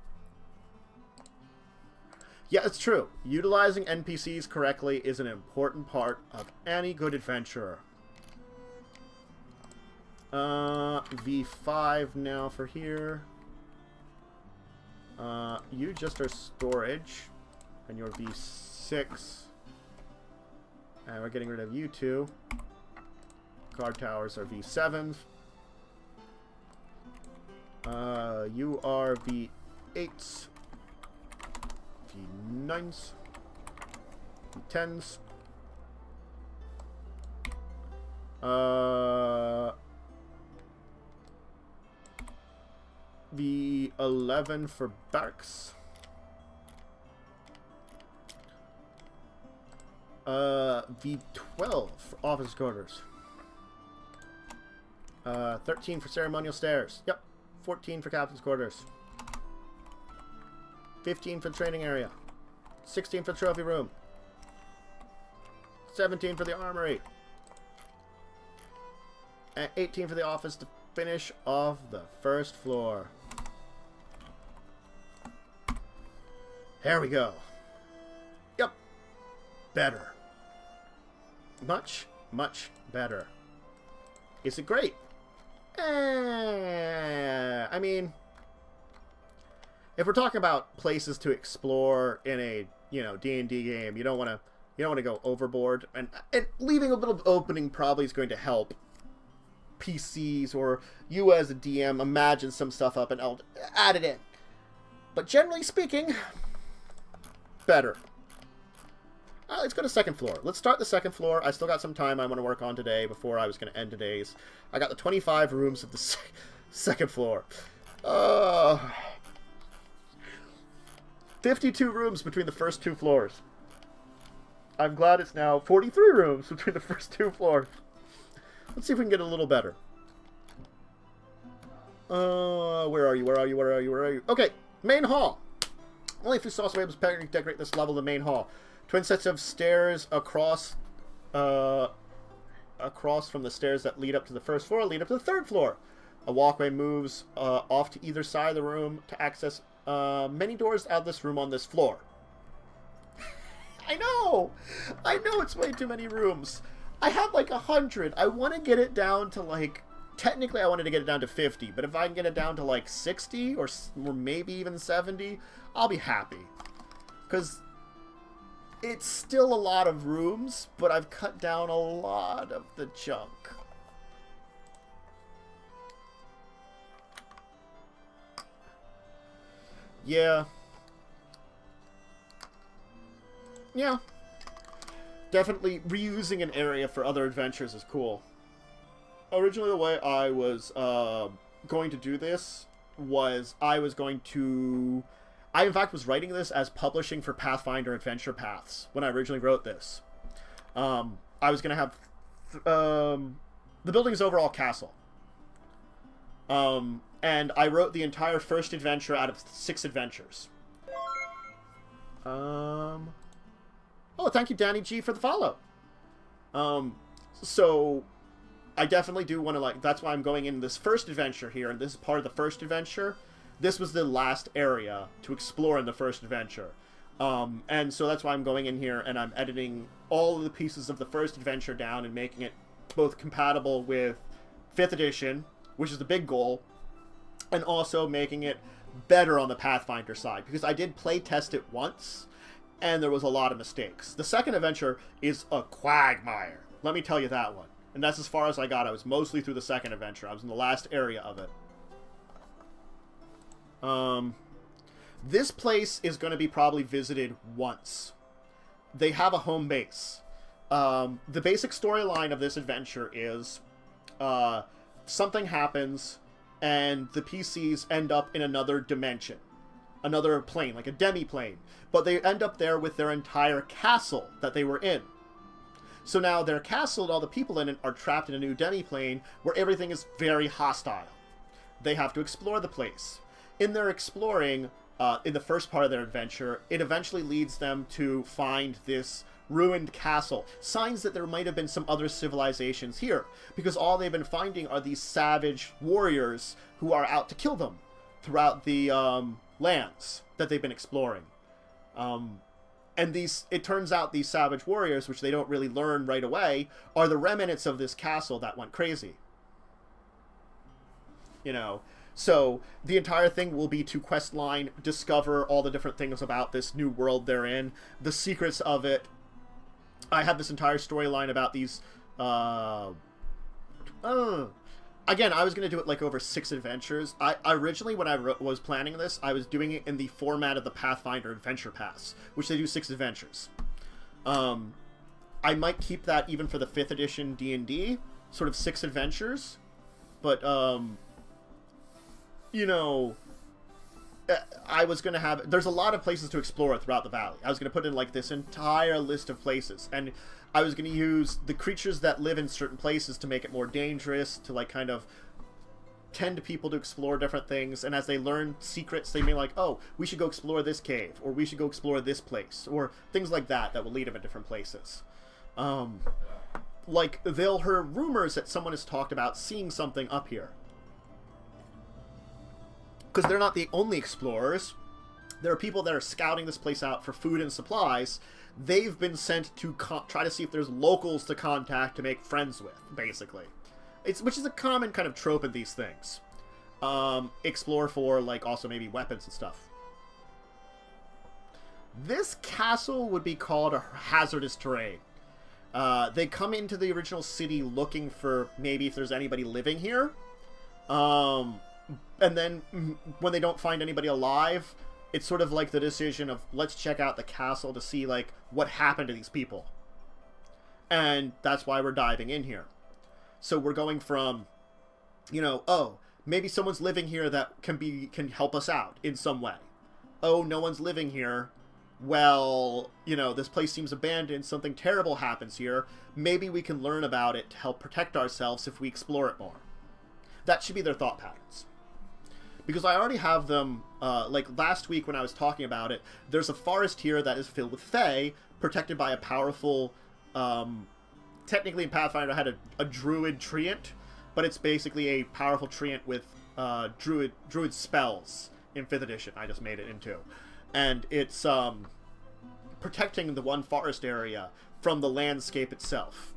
Yeah, it's true. Utilizing NPCs correctly is an important part of any good adventurer. V5 now for here. You just are storage, and you're V6. And we're getting rid of you two. Guard towers are V7s. You are V8s. V9s. V10s. V11 for barracks. V12 for office quarters. 13 for ceremonial stairs. Yep. 14 for captain's quarters. 15 for the training area. 16 for the trophy room. 17 for the armory. And 18 for the office to finish off the first floor. There we go. Yep. Better. Much, much better. Is it great? I mean, if we're talking about places to explore in a, you know, D&D game, you don't want to go overboard, and leaving a little opening probably is going to help PCs or you as a DM imagine some stuff up and I'll add it in. But generally speaking, better. Let's go to second floor. Let's start the second floor. I still got some time I want to work on today before I was going to end today's. I got the 25 rooms of the second floor. 52 rooms between the first two floors. I'm glad it's now 43 rooms between the first two floors. Let's see if we can get a little better. Where are you? Where are you? Where are you? Where are you? Okay, main hall. Only through sauce able to decorate this level, the main hall. Twin sets of stairs across from the stairs that lead up to the first floor, lead up to the third floor. A walkway moves off to either side of the room to access many doors out of this room on this floor. I know it's way too many rooms. I have like 100. I want to get it down to like, technically I wanted to get it down to 50, but if I can get it down to like 60 or maybe even 70, I'll be happy. Because it's still a lot of rooms, but I've cut down a lot of the junk. Yeah. Yeah. Definitely reusing an area for other adventures is cool. Originally, the way I was going to do this was I in fact was writing this as publishing for Pathfinder Adventure Paths when I originally wrote this. I was going to have the building's overall castle. And I wrote the entire first adventure out of 6 adventures. Oh, thank you, Danny G, for the follow. So I definitely do want to, like, that's why I'm going in this first adventure here, and this is part of the first adventure. This was the last area to explore in the first adventure. And so that's why I'm going in here and I'm editing all of the pieces of the first adventure down and making it both compatible with 5th edition, which is the big goal, and also making it better on the Pathfinder side, because I did play test it once, and there was a lot of mistakes. The second adventure is a quagmire. Let me tell you that one. And that's as far as I got. I was mostly through the second adventure. I was in the last area of it. This place is going to be probably visited once. They have a home base. The basic storyline of this adventure is something happens and the PCs end up in another dimension. Another plane, like a demi-plane. But they end up there with their entire castle that they were in. So now their castle and all the people in it are trapped in a new demi-plane where everything is very hostile. They have to explore the place. In their exploring, in the first part of their adventure, it eventually leads them to find this ruined castle. Signs that there might have been some other civilizations here, because all they've been finding are these savage warriors who are out to kill them throughout the lands that they've been exploring. And it turns out these savage warriors, which they don't really learn right away, are the remnants of this castle that went crazy. You know, So the entire thing will be to quest line, discover all the different things about this new world they're in, the secrets of it. I have this entire storyline about these. Again, I was going to do it like over 6 adventures. I originally, when I was planning this, I was doing it in the format of the Pathfinder Adventure Pass, which they do 6 adventures. I might keep that even for the 5th edition D&D, sort of 6 adventures. But, you know, I was going to have... There's a lot of places to explore throughout the valley. I was going to put in, like, this entire list of places. And I was going to use the creatures that live in certain places to make it more dangerous, to, like, kind of tend to people to explore different things. And as they learn secrets, they may like, oh, we should go explore this cave, or we should go explore this place, or things like that that will lead them in different places. Like, they'll hear rumors that someone has talked about seeing something up here. Because they're not the only explorers. There are people that are scouting this place out for food and supplies. They've been sent to try to see if there's locals to contact to make friends with, basically. Which is a common kind of trope in these things. Explore for, like, also maybe weapons and stuff. This castle would be called a hazardous terrain. They come into the original city looking for maybe if there's anybody living here. And then when they don't find anybody alive, it's sort of like the decision of, let's check out the castle to see, like, what happened to these people. And that's why we're diving in here. So we're going from, you know, oh, maybe someone's living here that can help us out in some way. Oh, no one's living here. Well, you know, this place seems abandoned. Something terrible happens here. Maybe we can learn about it to help protect ourselves if we explore it more. That should be their thought patterns. Because I already have them, like last week when I was talking about it, there's a forest here that is filled with Fae, protected by a powerful, technically in Pathfinder I had a druid treant, but it's basically a powerful treant with druid spells in 5th edition, I just made it into. And it's protecting the one forest area from the landscape itself.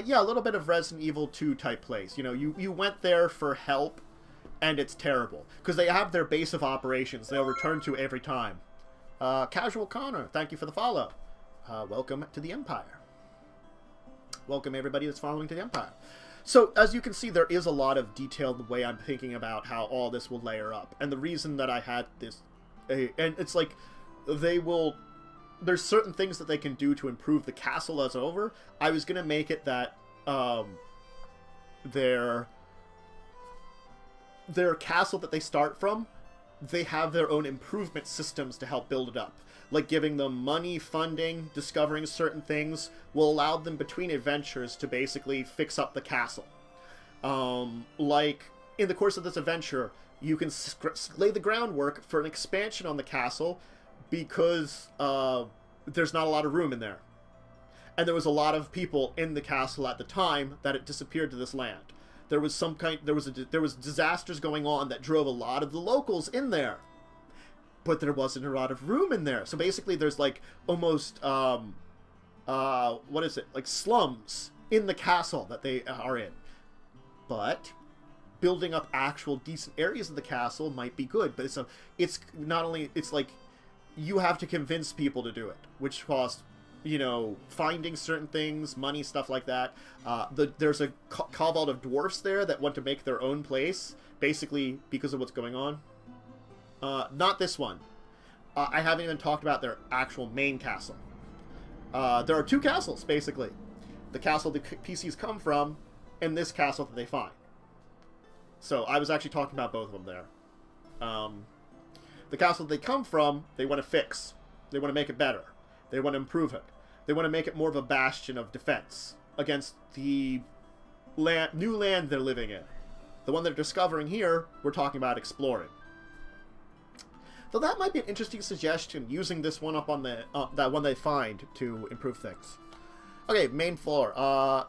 Yeah, a little bit of Resident Evil 2 type place. You know, you went there for help, and it's terrible. Because they have their base of operations they'll return to every time. Casual Connor, thank you for the follow. Welcome to the Empire. Welcome everybody that's following to the Empire. So, as you can see, there is a lot of detail in the way I'm thinking about how all this will layer up. And the reason that I had this... and it's like, there's certain things that they can do to improve the castle as over. I was going to make it that their castle that they start from, they have their own improvement systems to help build it up. Like giving them money, funding, discovering certain things will allow them between adventures to basically fix up the castle. Like, in the course of this adventure, you can lay the groundwork for an expansion on the castle because there's not a lot of room in there. And there was a lot of people in the castle at the time that it disappeared to this land. There was disasters going on that drove a lot of the locals in there. But there wasn't a lot of room in there. So basically there's like almost what is it? Like slums in the castle that they are in. But building up actual decent areas of the castle might be good, but it's not only, it's like you have to convince people to do it, which costs, you know, finding certain things, money, stuff like that. There's a cobalt of dwarfs there that want to make their own place, basically because of what's going on. Not this one. I haven't even talked about their actual main castle. There are 2 castles, basically. The castle the PCs come from, and this castle that they find. So I was actually talking about both of them there. The castle they come from, they want to fix. They want to make it better. They want to improve it. They want to make it more of a bastion of defense against the new land they're living in. The one they're discovering here, we're talking about exploring. Though that might be an interesting suggestion, using this one up on the that one they find to improve things. Okay, main floor.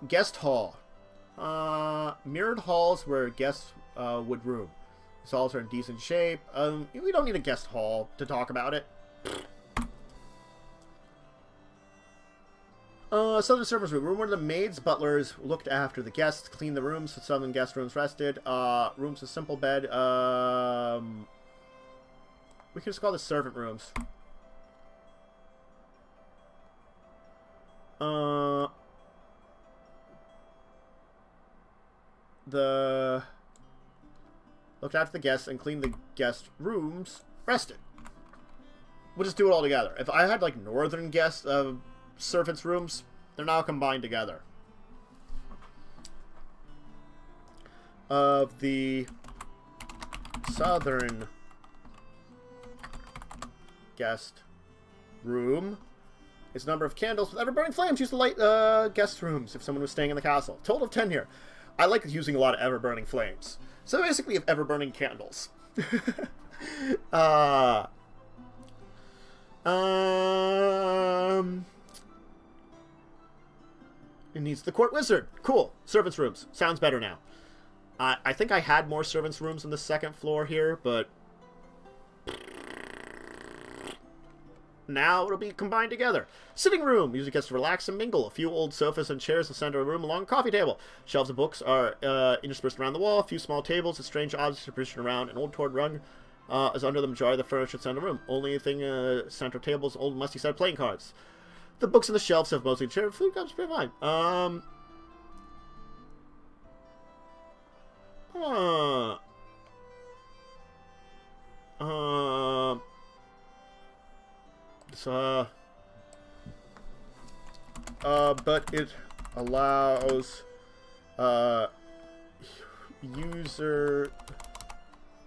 Guest hall. Mirrored halls where guests would room. These halls are in decent shape. We don't need a guest hall to talk about it. Southern servants' room. Room where the maids, butlers looked after the guests, cleaned the rooms, southern guest rooms rested. Rooms with simple bed. We can just call this servant rooms. The looked after the guests and cleaned the guest rooms rested. We'll just do it all together. If I had like northern guest servants' rooms, they're now combined together. Of the southern guest room is number of candles with ever-burning flames used to light guest rooms if someone was staying in the castle. Total of 10 here. I like using a lot of ever-burning flames. So basically, we have ever-burning candles. It needs the court wizard. Cool. Servants' rooms. Sounds better now. I think I had more servants' rooms on the second floor here, but now it'll be combined together. Sitting room. Usually gets to relax and mingle. A few old sofas and chairs in the center of the room along a coffee table. Shelves of books are interspersed around the wall. A few small tables with strange objects are positioned around. An old torn rug is under the majority of the furniture in the center of the room. Only thing central table is old musty set of playing cards. The books on the shelves have mostly chaired. Food comes pretty fine. But it allows user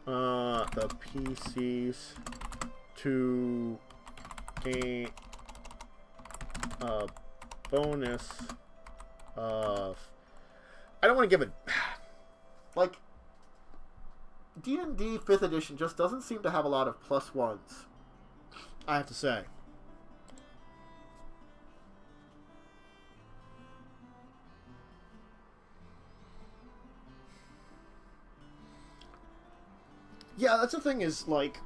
the PCs to gain a bonus of. I don't want to give it like D&D 5th edition just doesn't seem to have a lot of +1s. I have to say. Yeah, that's the thing is, like,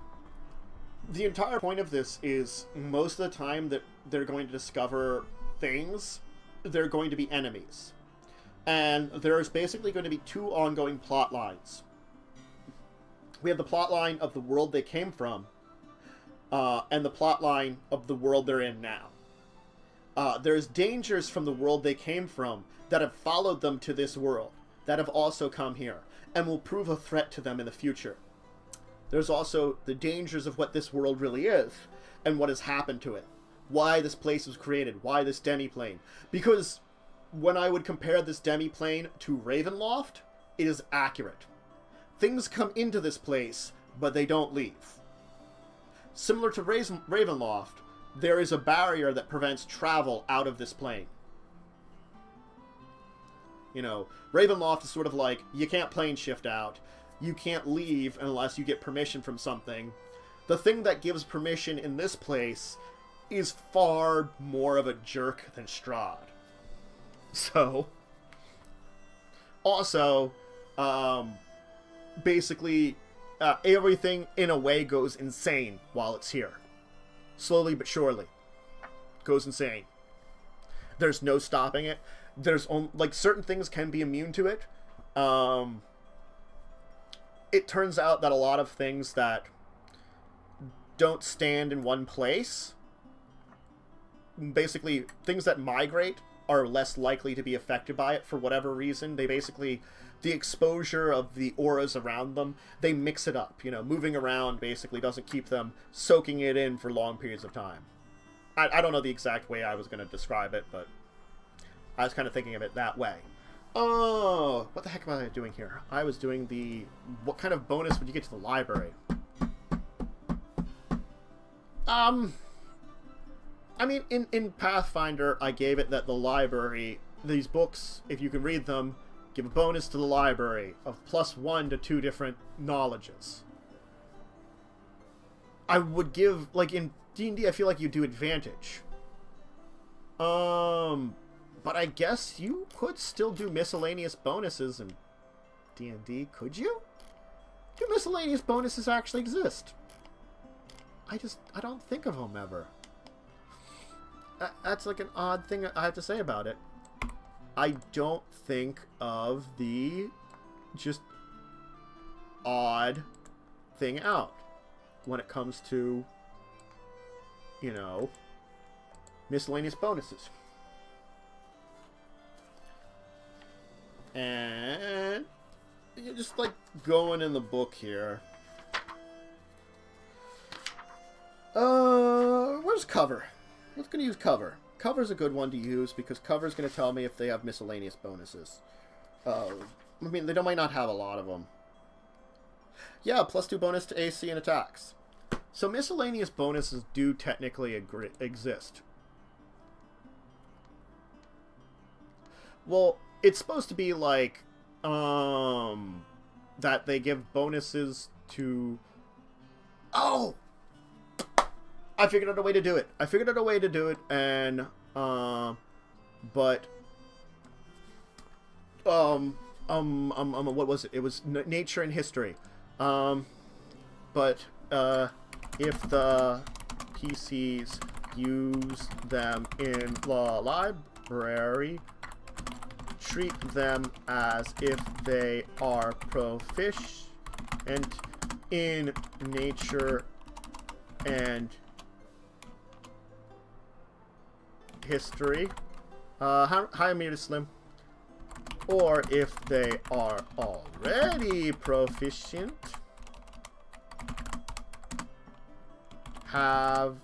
the entire point of this is most of the time that they're going to discover things, they're going to be enemies. And there's basically going to be 2 ongoing plot lines. We have the plot line of the world they came from, and the plot line of the world they're in now. There's dangers from the world they came from that have followed them to this world, that have also come here, and will prove a threat to them in the future. There's also the dangers of what this world really is, and what has happened to it. Why this place was created, why this demiplane. Because when I would compare this demiplane to Ravenloft, it is accurate. Things come into this place, but they don't leave. Similar to Ravenloft, there is a barrier that prevents travel out of this plane. You know, Ravenloft is sort of like, you can't plane shift out. You can't leave unless you get permission from something. The thing that gives permission in this place is far more of a jerk than Strahd. So, also, basically, everything in a way goes insane while it's here. Slowly but surely. Goes insane. There's no stopping it. There's like certain things can be immune to it. It turns out that a lot of things that don't stand in one place, basically things that migrate, are less likely to be affected by it for whatever reason. They basically, the exposure of the auras around them, they mix it up. You know, moving around basically doesn't keep them soaking it in for long periods of time. I don't know the exact way I was going to describe it, but I was kind of thinking of it that way. Oh, what the heck am I doing here? I was doing the... What kind of bonus would you get to the library? I mean, in Pathfinder, I gave it that the library, these books, if you can read them, give a bonus to the library of +1 to 2 different knowledges. I would give, like, in D&D, I feel like you do advantage. But I guess you could still do miscellaneous bonuses in D&D, could you? Do miscellaneous bonuses actually exist? I don't think of them ever. that's like an odd thing I have to say about it. I don't think of the just odd thing out when it comes to, you know, miscellaneous bonuses. And you're just like going in the book here. Where's cover? Let's gonna use cover. Cover's a good one to use because cover's gonna tell me if they have miscellaneous bonuses. I mean, they might not have a lot of them. Yeah, +2 bonus to AC and attacks. So miscellaneous bonuses do technically exist. Well, it's supposed to be like, that they give bonuses to... Oh! I figured out a way to do it. And, what was it? It was nature and history. If the PCs use them in the library, treat them as if they are proficient in nature and history. Hi, Amir Slim. Or if they are already proficient, have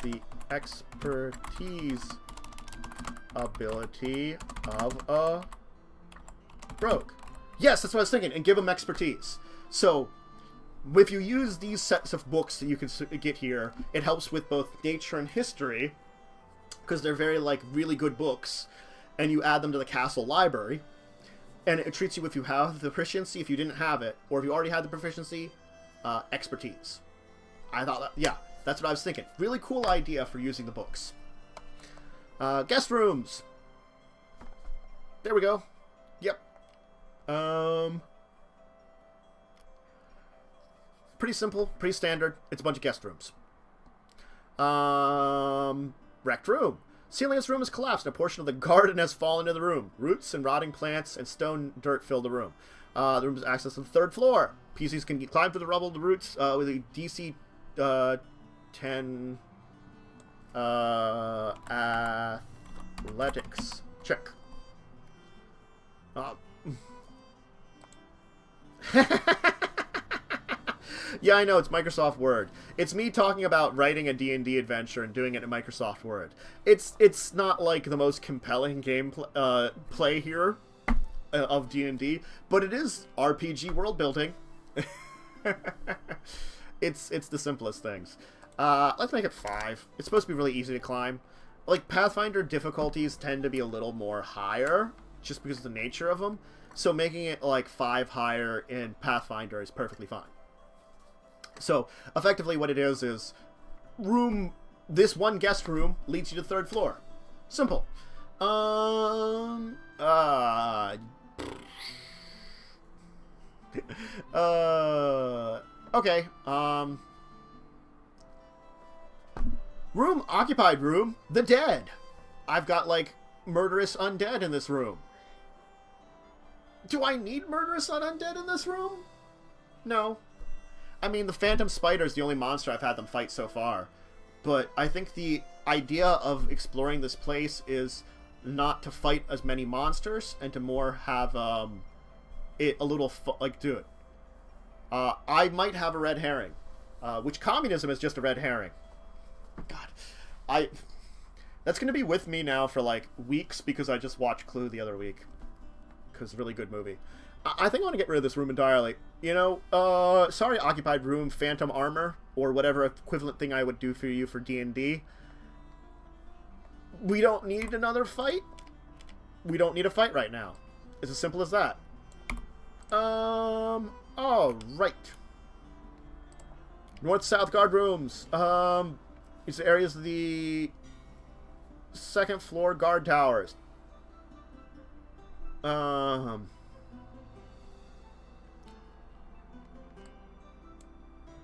the expertise ability of a rogue. Yes, that's what I was thinking. And give them expertise. So, if you use these sets of books that you can get here, it helps with both nature and history, because they're very, like, really good books, and you add them to the castle library, and it treats you if you have the proficiency, if you didn't have it, or if you already had the proficiency, expertise. I thought that, yeah, that's what I was thinking. Really cool idea for using the books. Guest rooms. There we go. Yep. Pretty simple, pretty standard. It's a bunch of guest rooms. Wrecked room. Ceiling of this room has collapsed and a portion of the garden has fallen into the room. Roots and rotting plants and stone dirt fill the room. The room has access to the 3rd floor. PCs can climb through the rubble of the roots with a DC 10 athletics check. Yeah, I know, it's Microsoft Word. It's me talking about writing a D&D adventure and doing it in Microsoft Word. It's not like the most compelling game play here of D&D, but it is RPG world building. It's the simplest things. Let's make it 5. It's supposed to be really easy to climb. Like, Pathfinder difficulties tend to be a little more higher, just because of the nature of them. So making it, like, 5 higher in Pathfinder is perfectly fine. So, effectively what it is this one guest room leads you to the 3rd floor. Simple. Okay, room, occupied room, the dead. I've got, like, murderous undead in this room. Do I need murderous undead in this room? No. I mean, the Phantom Spider is the only monster I've had them fight so far. But I think the idea of exploring this place is not to fight as many monsters and to more have it a little do it. I might have a red herring, which communism is just a red herring. God, that's gonna be with me now for like weeks because I just watched Clue the other week. Because really good movie. I think I want to get rid of this room entirely. You know, sorry, occupied room, phantom armor, or whatever equivalent thing I would do for you for D&D. We don't need another fight. We don't need a fight right now. It's as simple as that. All right. North-south guard rooms. These areas of the 2nd floor guard towers.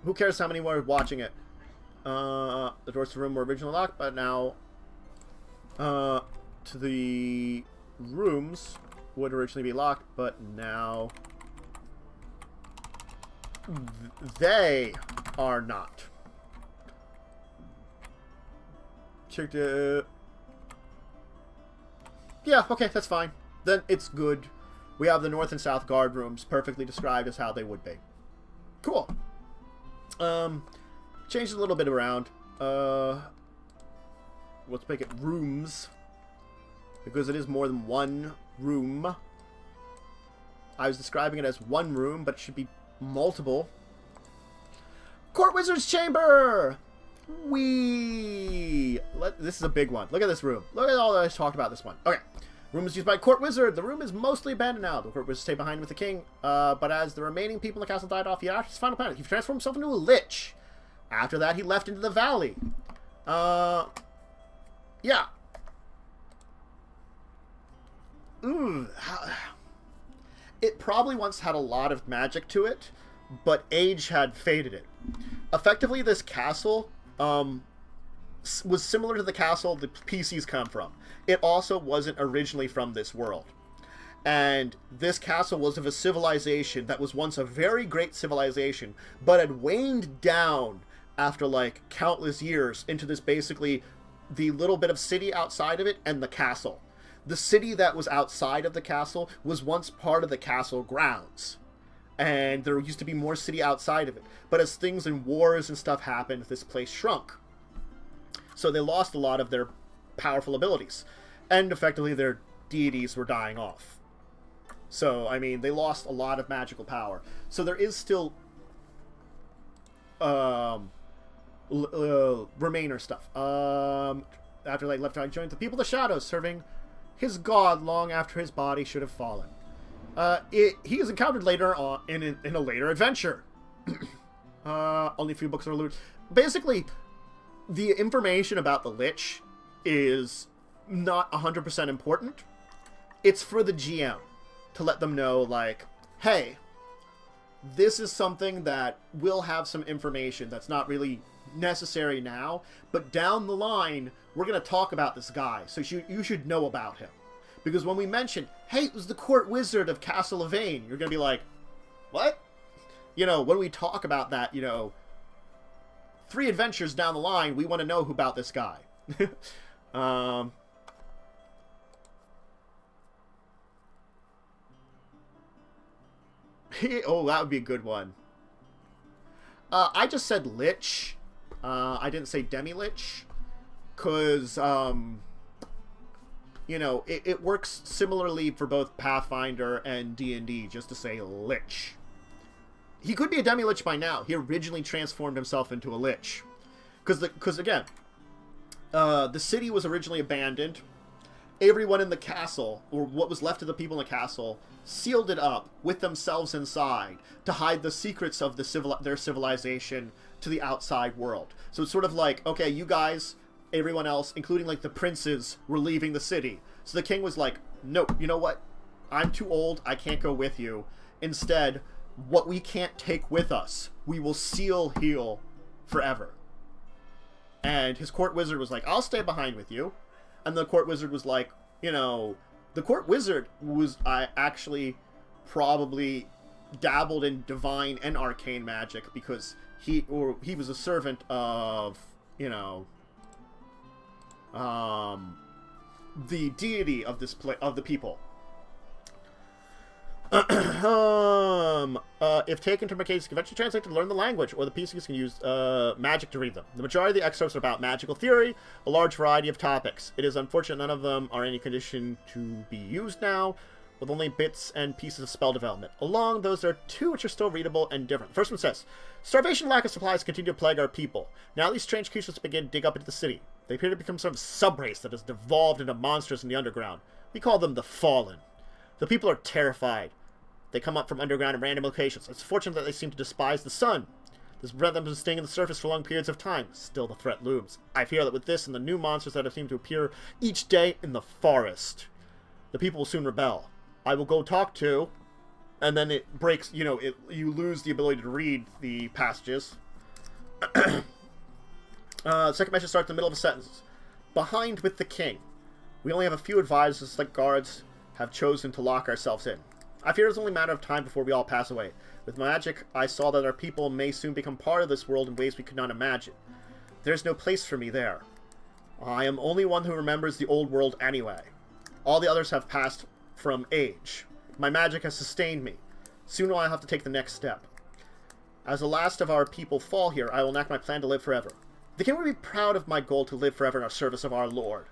Who cares how many more are watching it? The doors to the room were originally locked, but now to the rooms would originally be locked, but now they are not. Check the... Yeah, okay, that's fine. Then it's good. We have the north and south guard rooms perfectly described as how they would be. Cool. Changed a little bit around. Let's make it rooms. Because it is more than one room. I was describing it as one room, but it should be multiple. Court Wizard's Chamber! This is a big one. Look at this room. Look at all that I talked about this one. Okay. Room is used by Court Wizard. The room is mostly abandoned now. The Court Wizard stayed behind with the king. But as the remaining people in the castle died off, he after his final planet, he transformed himself into a lich. After that, he left into the valley. Yeah. Ooh. It probably once had a lot of magic to it, but age had faded it. Effectively, this castle was similar to the castle the PCs come from. It also wasn't originally from this world. And this castle was of a civilization that was once a very great civilization, but had waned down after, like, countless years into this basically the little bit of city outside of it and the castle. The city that was outside of the castle was once part of the castle grounds. And there used to be more city outside of it. But as things and wars and stuff happened, this place shrunk. So they lost a lot of their powerful abilities. And effectively their deities were dying off. So, I mean, they lost a lot of magical power. So there is still Remainer stuff. After they left, I joined the people of the shadows, serving his god long after his body should have fallen. He is encountered later on in a later adventure. Only a few books are looted. Basically, the information about the Lich is not 100% important. It's for the GM to let them know, like, hey, this is something that will have some information that's not really necessary now, but down the line, we're going to talk about this guy, so you should know about him. Because when we mention, hey, it was the court wizard of Castle Evain, you're going to be like, what? You know, when we talk about that, you know, 3 adventures down the line, we want to know about this guy. Oh, that would be a good one. I just said Lich. I didn't say Demi-Lich. Because, you know, it works similarly for both Pathfinder and D&D, just to say Lich. He could be a Demi-Lich by now. He originally transformed himself into a Lich. Because again, the city was originally abandoned. Everyone in the castle, or what was left of the people in the castle, sealed it up with themselves inside to hide the secrets of their civilization to the outside world. So it's sort of like, okay, you guys, everyone else, including like the princes, were leaving the city. So the king was like, nope, you know what? I'm too old, I can't go with you. Instead, what we can't take with us, we will seal heal forever. And his court wizard was like, I'll stay behind with you. And the court wizard was like, you know, the court wizard was actually probably dabbled in divine and arcane magic because he was a servant of, you know, the deity of this of the people. If taken to Mercatus, can eventually translate to learn the language, or the PCs can use magic to read them. The majority of the excerpts are about magical theory, a large variety of topics. It is unfortunate none of them are in any condition to be used now, with only bits and pieces of spell development. Along those, there are 2 which are still readable and different. The first one says, starvation and lack of supplies continue to plague our people. Now these strange creatures begin to dig up into the city. They appear to become sort of sub-race that has devolved into monsters in the underground. We call them the Fallen. The people are terrified. They come up from underground in random locations. It's fortunate that they seem to despise the sun. This prevents them from staying on the surface for long periods of time. Still, the threat looms. I fear that with this and the new monsters that seem to appear each day in the forest, the people will soon rebel. I will go talk to, and then it breaks, you know, you lose the ability to read the passages. Second message starts in the middle of a sentence. Behind with the king. We only have a few advisors like guards have chosen to lock ourselves in. I fear it's only a matter of time before we all pass away. With magic, I saw that our people may soon become part of this world in ways we could not imagine. There's no place for me there. I am only one who remembers the old world anyway. All the others have passed from age. My magic has sustained me. Soon I'll have to take the next step. As the last of our people fall here, I will enact my plan to live forever. The king would be proud of my goal to live forever in our service of our Lord.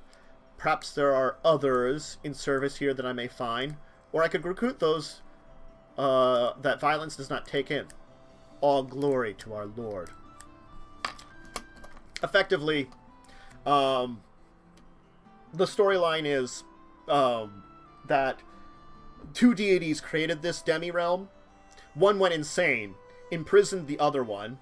Perhaps there are others in service here that I may find, or I could recruit those that violence does not take in. All glory to our Lord. Effectively, the storyline is that two deities created this demi-realm. One went insane, imprisoned the other one,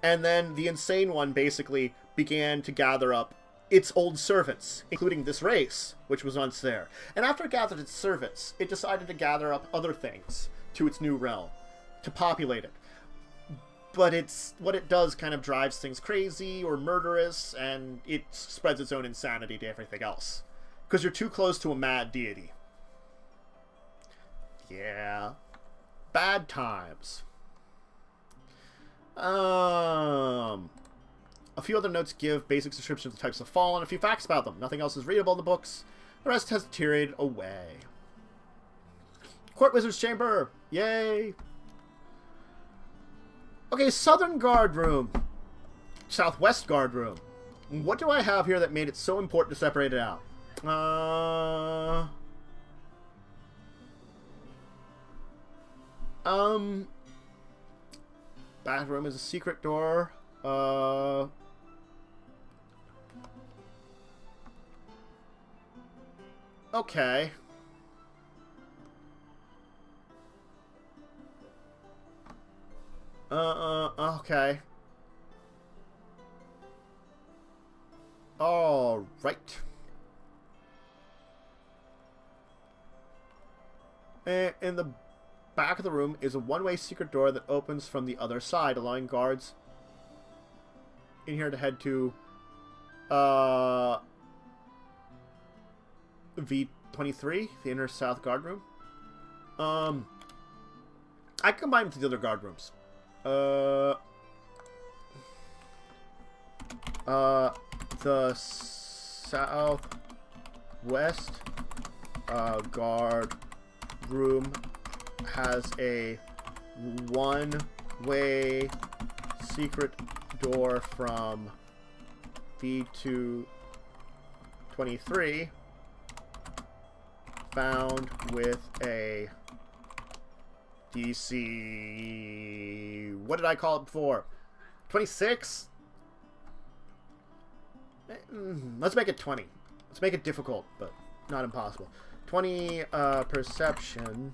and then the insane one basically began to gather up its old servants, including this race, which was once there. And after it gathered its servants, it decided to gather up other things to its new realm, to populate it. But what it does kind of drives things crazy or murderous, and it spreads its own insanity to everything else. Because you're too close to a mad deity. Yeah. Bad times. A few other notes give basic descriptions of the types of fallen, a few facts about them. Nothing else is readable in the books. The rest has deteriorated away. Court Wizard's Chamber! Yay! Okay, Southern Guard Room. Southwest Guard Room. What do I have here that made it so important to separate it out? Bathroom is a secret door. Okay. Okay. All right. And in the back of the room is a one-way secret door that opens from the other side, allowing guards in here to head to V23, the inner south guard room. I combined with the other guard rooms. The southwest guard room has a one-way secret door from V223 found with a DC... What did I call it before? 26? Let's make it 20. Let's make it difficult, but not impossible. 20 perception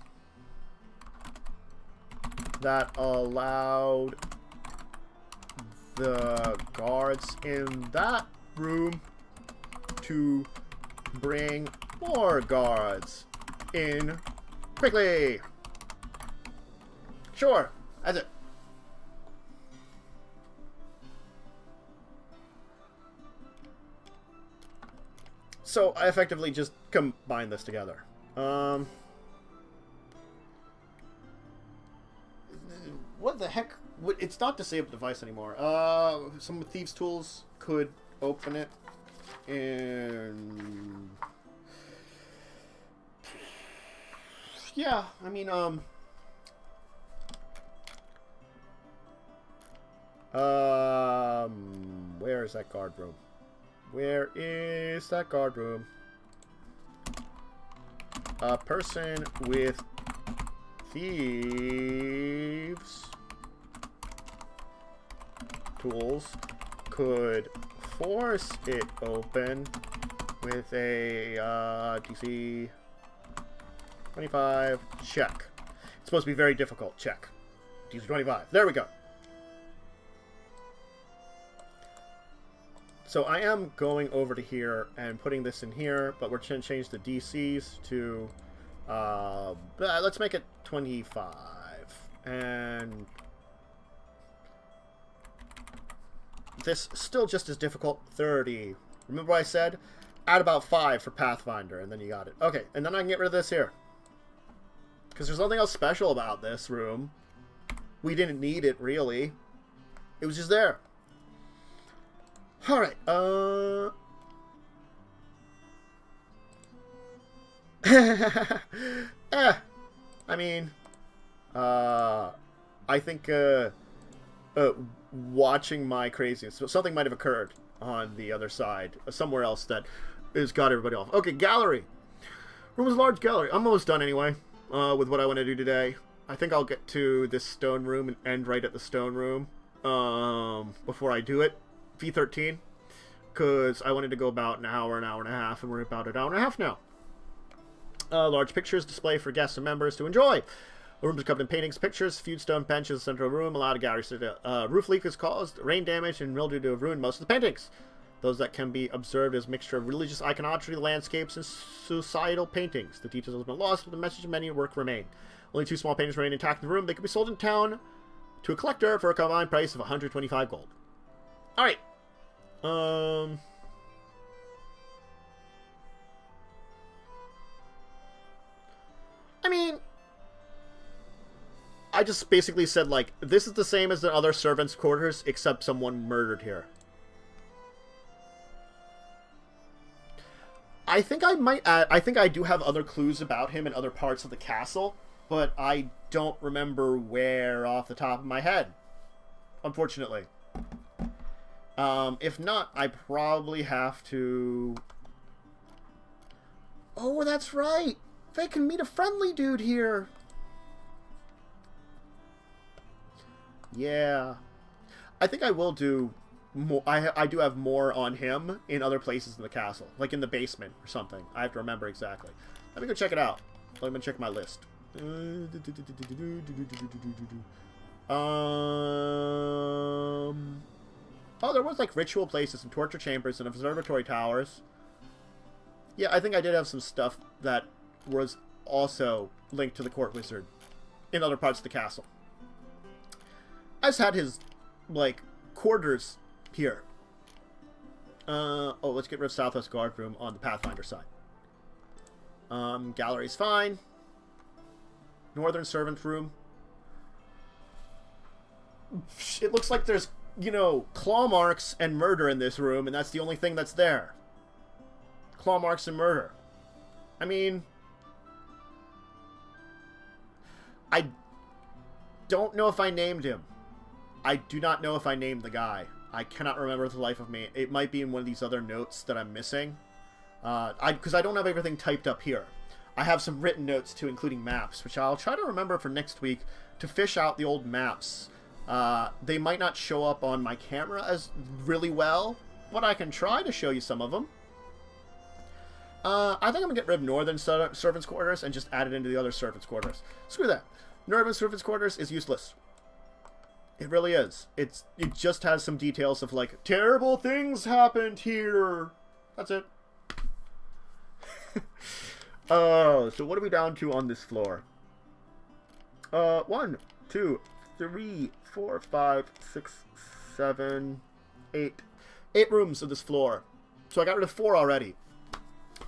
that allowed the guards in that room to bring more guards in quickly. Sure, that's it. So I effectively just combine this together. What the heck? It's not disabled device anymore. Some thieves' tools could open it, and yeah, I mean, where is that guard room? Where is that guard room? A person with thieves tools could force it open with a DC 25 check. It's supposed to be very difficult. Check. DC 25. There we go. So I am going over to here and putting this in here, but we're going to change the DCs to, let's make it 25. And this still just as difficult. 30. Remember what I said? Add about 5 for Pathfinder, and then you got it. Okay, and then I can get rid of this here. Because there's nothing else special about this room. We didn't need it, really. It was just there. Alright, I mean, I think, watching my craziness, so something might have occurred on the other side, somewhere else that has got everybody off. Okay, gallery. Room is a large gallery. I'm almost done anyway, with what I want to do today. I think I'll get to this stone room and end right at the stone room, before I do it. V13, because I wanted to go about an hour and a half, and we're about an hour and a half now. Large pictures display for guests and members to enjoy. The room is covered in paintings, pictures, few stone benches in the central room. A lot of galleries. Roof leak has caused rain damage and mildew to have ruined most of the paintings. Those that can be observed as a mixture of religious iconography, landscapes, and societal paintings. The details have been lost, but the message of many work remain. Only 2 small paintings remain intact in the room. They can be sold in town to a collector for a combined price of 125 gold. Alright. I mean, I just basically said, like, this is the same as the other servants' quarters, except someone murdered here. I think I might add, I think I do have other clues about him in other parts of the castle, but I don't remember where off the top of my head, unfortunately. If not, I probably have to... Oh, that's right! They can meet a friendly dude here! Yeah. I think I will do more. I do have more on him in other places in the castle. Like in the basement or something. I have to remember exactly. Let me go check it out. Let me check my list. Oh, there was like ritual places and torture chambers and observatory towers. Yeah, I think I did have some stuff that was also linked to the court wizard in other parts of the castle. I just had his, like, quarters here. Oh, let's get rid of Southwest Guard Room on the Pathfinder side. Gallery's fine. Northern Servant Room. It looks like there's, you know, claw marks and murder in this room, and that's the only thing that's there. Claw marks and murder. I mean... I don't know if I named him. I do not know if I named the guy. I cannot remember the life of me. It might be in one of these other notes that I'm missing. Because I don't have everything typed up here. I have some written notes too, including maps, which I'll try to remember for next week to fish out the old maps. They might not show up on my camera as really well, but I can try to show you some of them. I think I'm going to get rid of Northern Servants' Quarters and just add it into the other Servants' Quarters. Screw that. Northern Servants' Quarters is useless. It really is. It just has some details of, like, terrible things happened here. That's it. Oh, so what are we down to on this floor? 1, 2, 3, 4, 5, 6, 7, 8. 8 rooms of this floor. So I got rid of 4 already.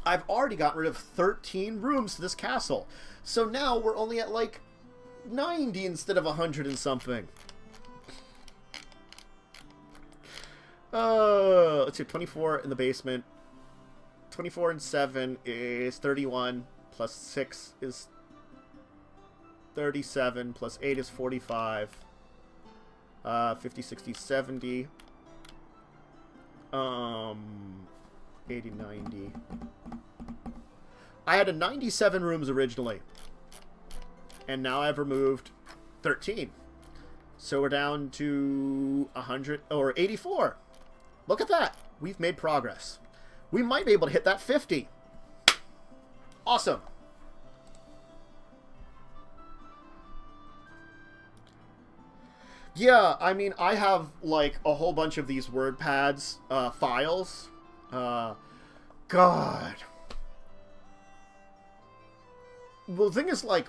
I've already gotten rid of 13 rooms to this castle. So now we're only at, like, 90 instead of 100 and something. Let's see, 24 in the basement. 24 and 7 is 31, plus 6 is 37, plus 8 is 45. 50, 60, 70. 80, 90. I had a 97 rooms originally. And now I've removed 13. So we're down to 100, or 84. Look at that. We've made progress. We might be able to hit that 50. Awesome. Yeah, I mean, I have, like, a whole bunch of these WordPads files. God. Well, the thing is, like,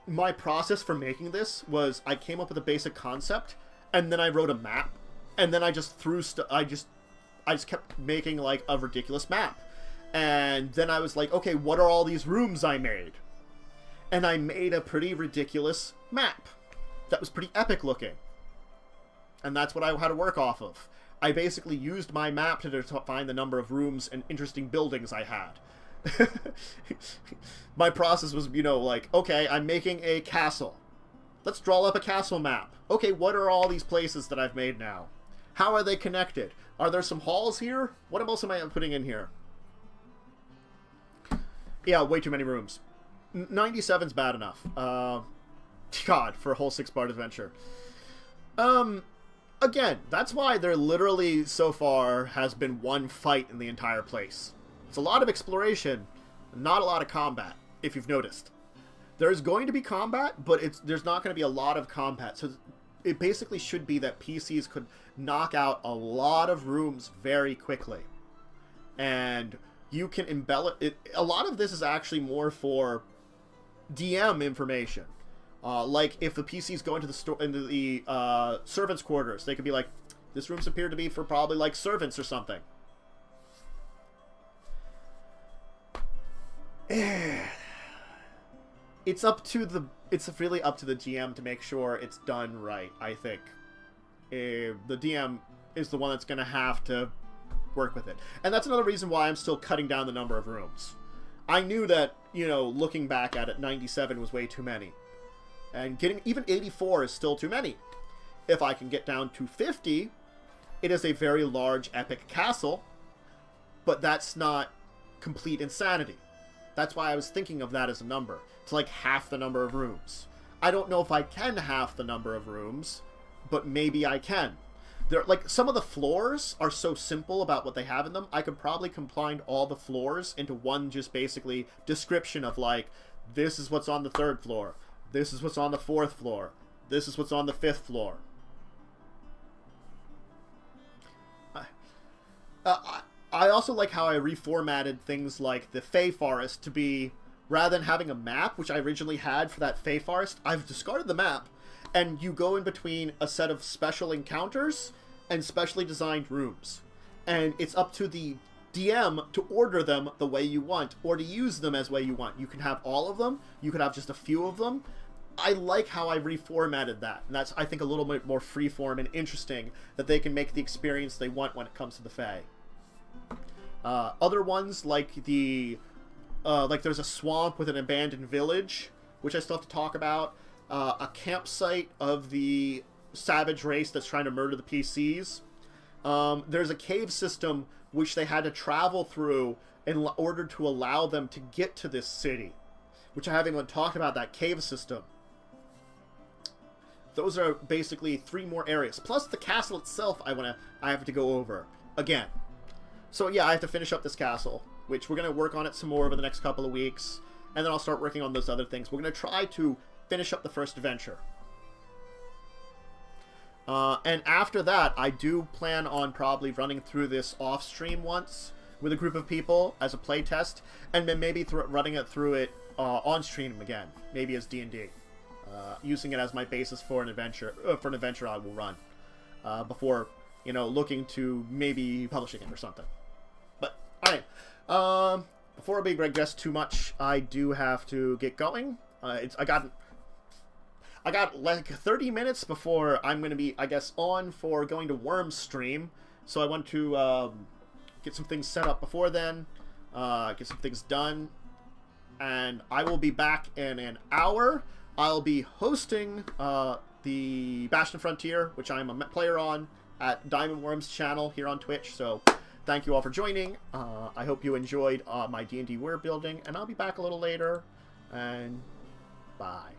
my process for making this was I came up with a basic concept, and then I wrote a map And then I just threw I just kept making like a ridiculous map. And then I was like, okay, what are all these rooms I made? And I made a pretty ridiculous map that was pretty epic looking. And that's what I had to work off of. I basically used my map to define the number of rooms and interesting buildings I had. My process was, you know, like, okay, I'm making a castle. Let's draw up a castle map. Okay, what are all these places that I've made now? How are they connected? Are there some halls here? What else am I putting in here? Yeah, way too many rooms. 97's bad enough. God, for a whole 6-part adventure. Again, that's why there literally, so far, has been one fight in the entire place. It's a lot of exploration, not a lot of combat, if you've noticed. There's going to be combat, but there's not going to be a lot of combat. So it basically should be that PCs could knock out a lot of rooms very quickly. And you can embellish it. A lot of this is actually more for DM information. Like if the PCs go into the servants' quarters, they could be like, this room's appeared to be for probably like servants or something. It's really up to the GM to make sure it's done right, I think. The DM is the one that's going to have to work with it. And that's another reason why I'm still cutting down the number of rooms. I knew that, you know, looking back at it, 97 was way too many. And getting even 84 is still too many. If I can get down to 50, it is a very large epic castle, but that's not complete insanity. That's why I was thinking of that as a number. It's like half the number of rooms. I don't know if I can half the number of rooms, but maybe I can. Like, some of the floors are so simple about what they have in them, I could probably combine all the floors into one just basically description of, like, this is what's on the 3rd floor, this is what's on the 4th floor, this is what's on the 5th floor. I also like how I reformatted things like the Fey Forest to be, rather than having a map, which I originally had for that Fey Forest, I've discarded the map, and you go in between a set of special encounters and specially designed rooms. And it's up to the DM to order them the way you want, or to use them as way you want. You can have all of them, you can have just a few of them. I like how I reformatted that, and that's, I think, a little bit more freeform and interesting, that they can make the experience they want when it comes to the Fae. Other ones, like like there's a swamp with an abandoned village, which I still have to talk about. A campsite of the savage race that's trying to murder the PCs. There's a cave system which they had to travel through in order to allow them to get to this city, which I haven't even talked about that cave system. Those are basically 3 more areas, plus the castle itself I have to go over again. So yeah, I have to finish up this castle, which we're going to work on it some more over the next couple of weeks, and then I'll start working on those other things. We're going to try to finish up the first adventure. And after that, I do plan on probably running through this off-stream once with a group of people as a playtest, and then maybe running it through it on-stream again, maybe as D&D. Using it as my basis for an adventure I will run before, you know, looking to maybe publishing it or something. But all right, before we digress too much, I do have to get going. I got like 30 minutes before I'm going to be, I guess, on for going to Worm's stream. So I want to get some things set up before then, get some things done, and I will be back in an hour. I'll be hosting the Bastion Frontier, which I'm a player on, at Diamond Worm's channel here on Twitch. So thank you all for joining. I hope you enjoyed my D&D world building, and I'll be back a little later, and bye.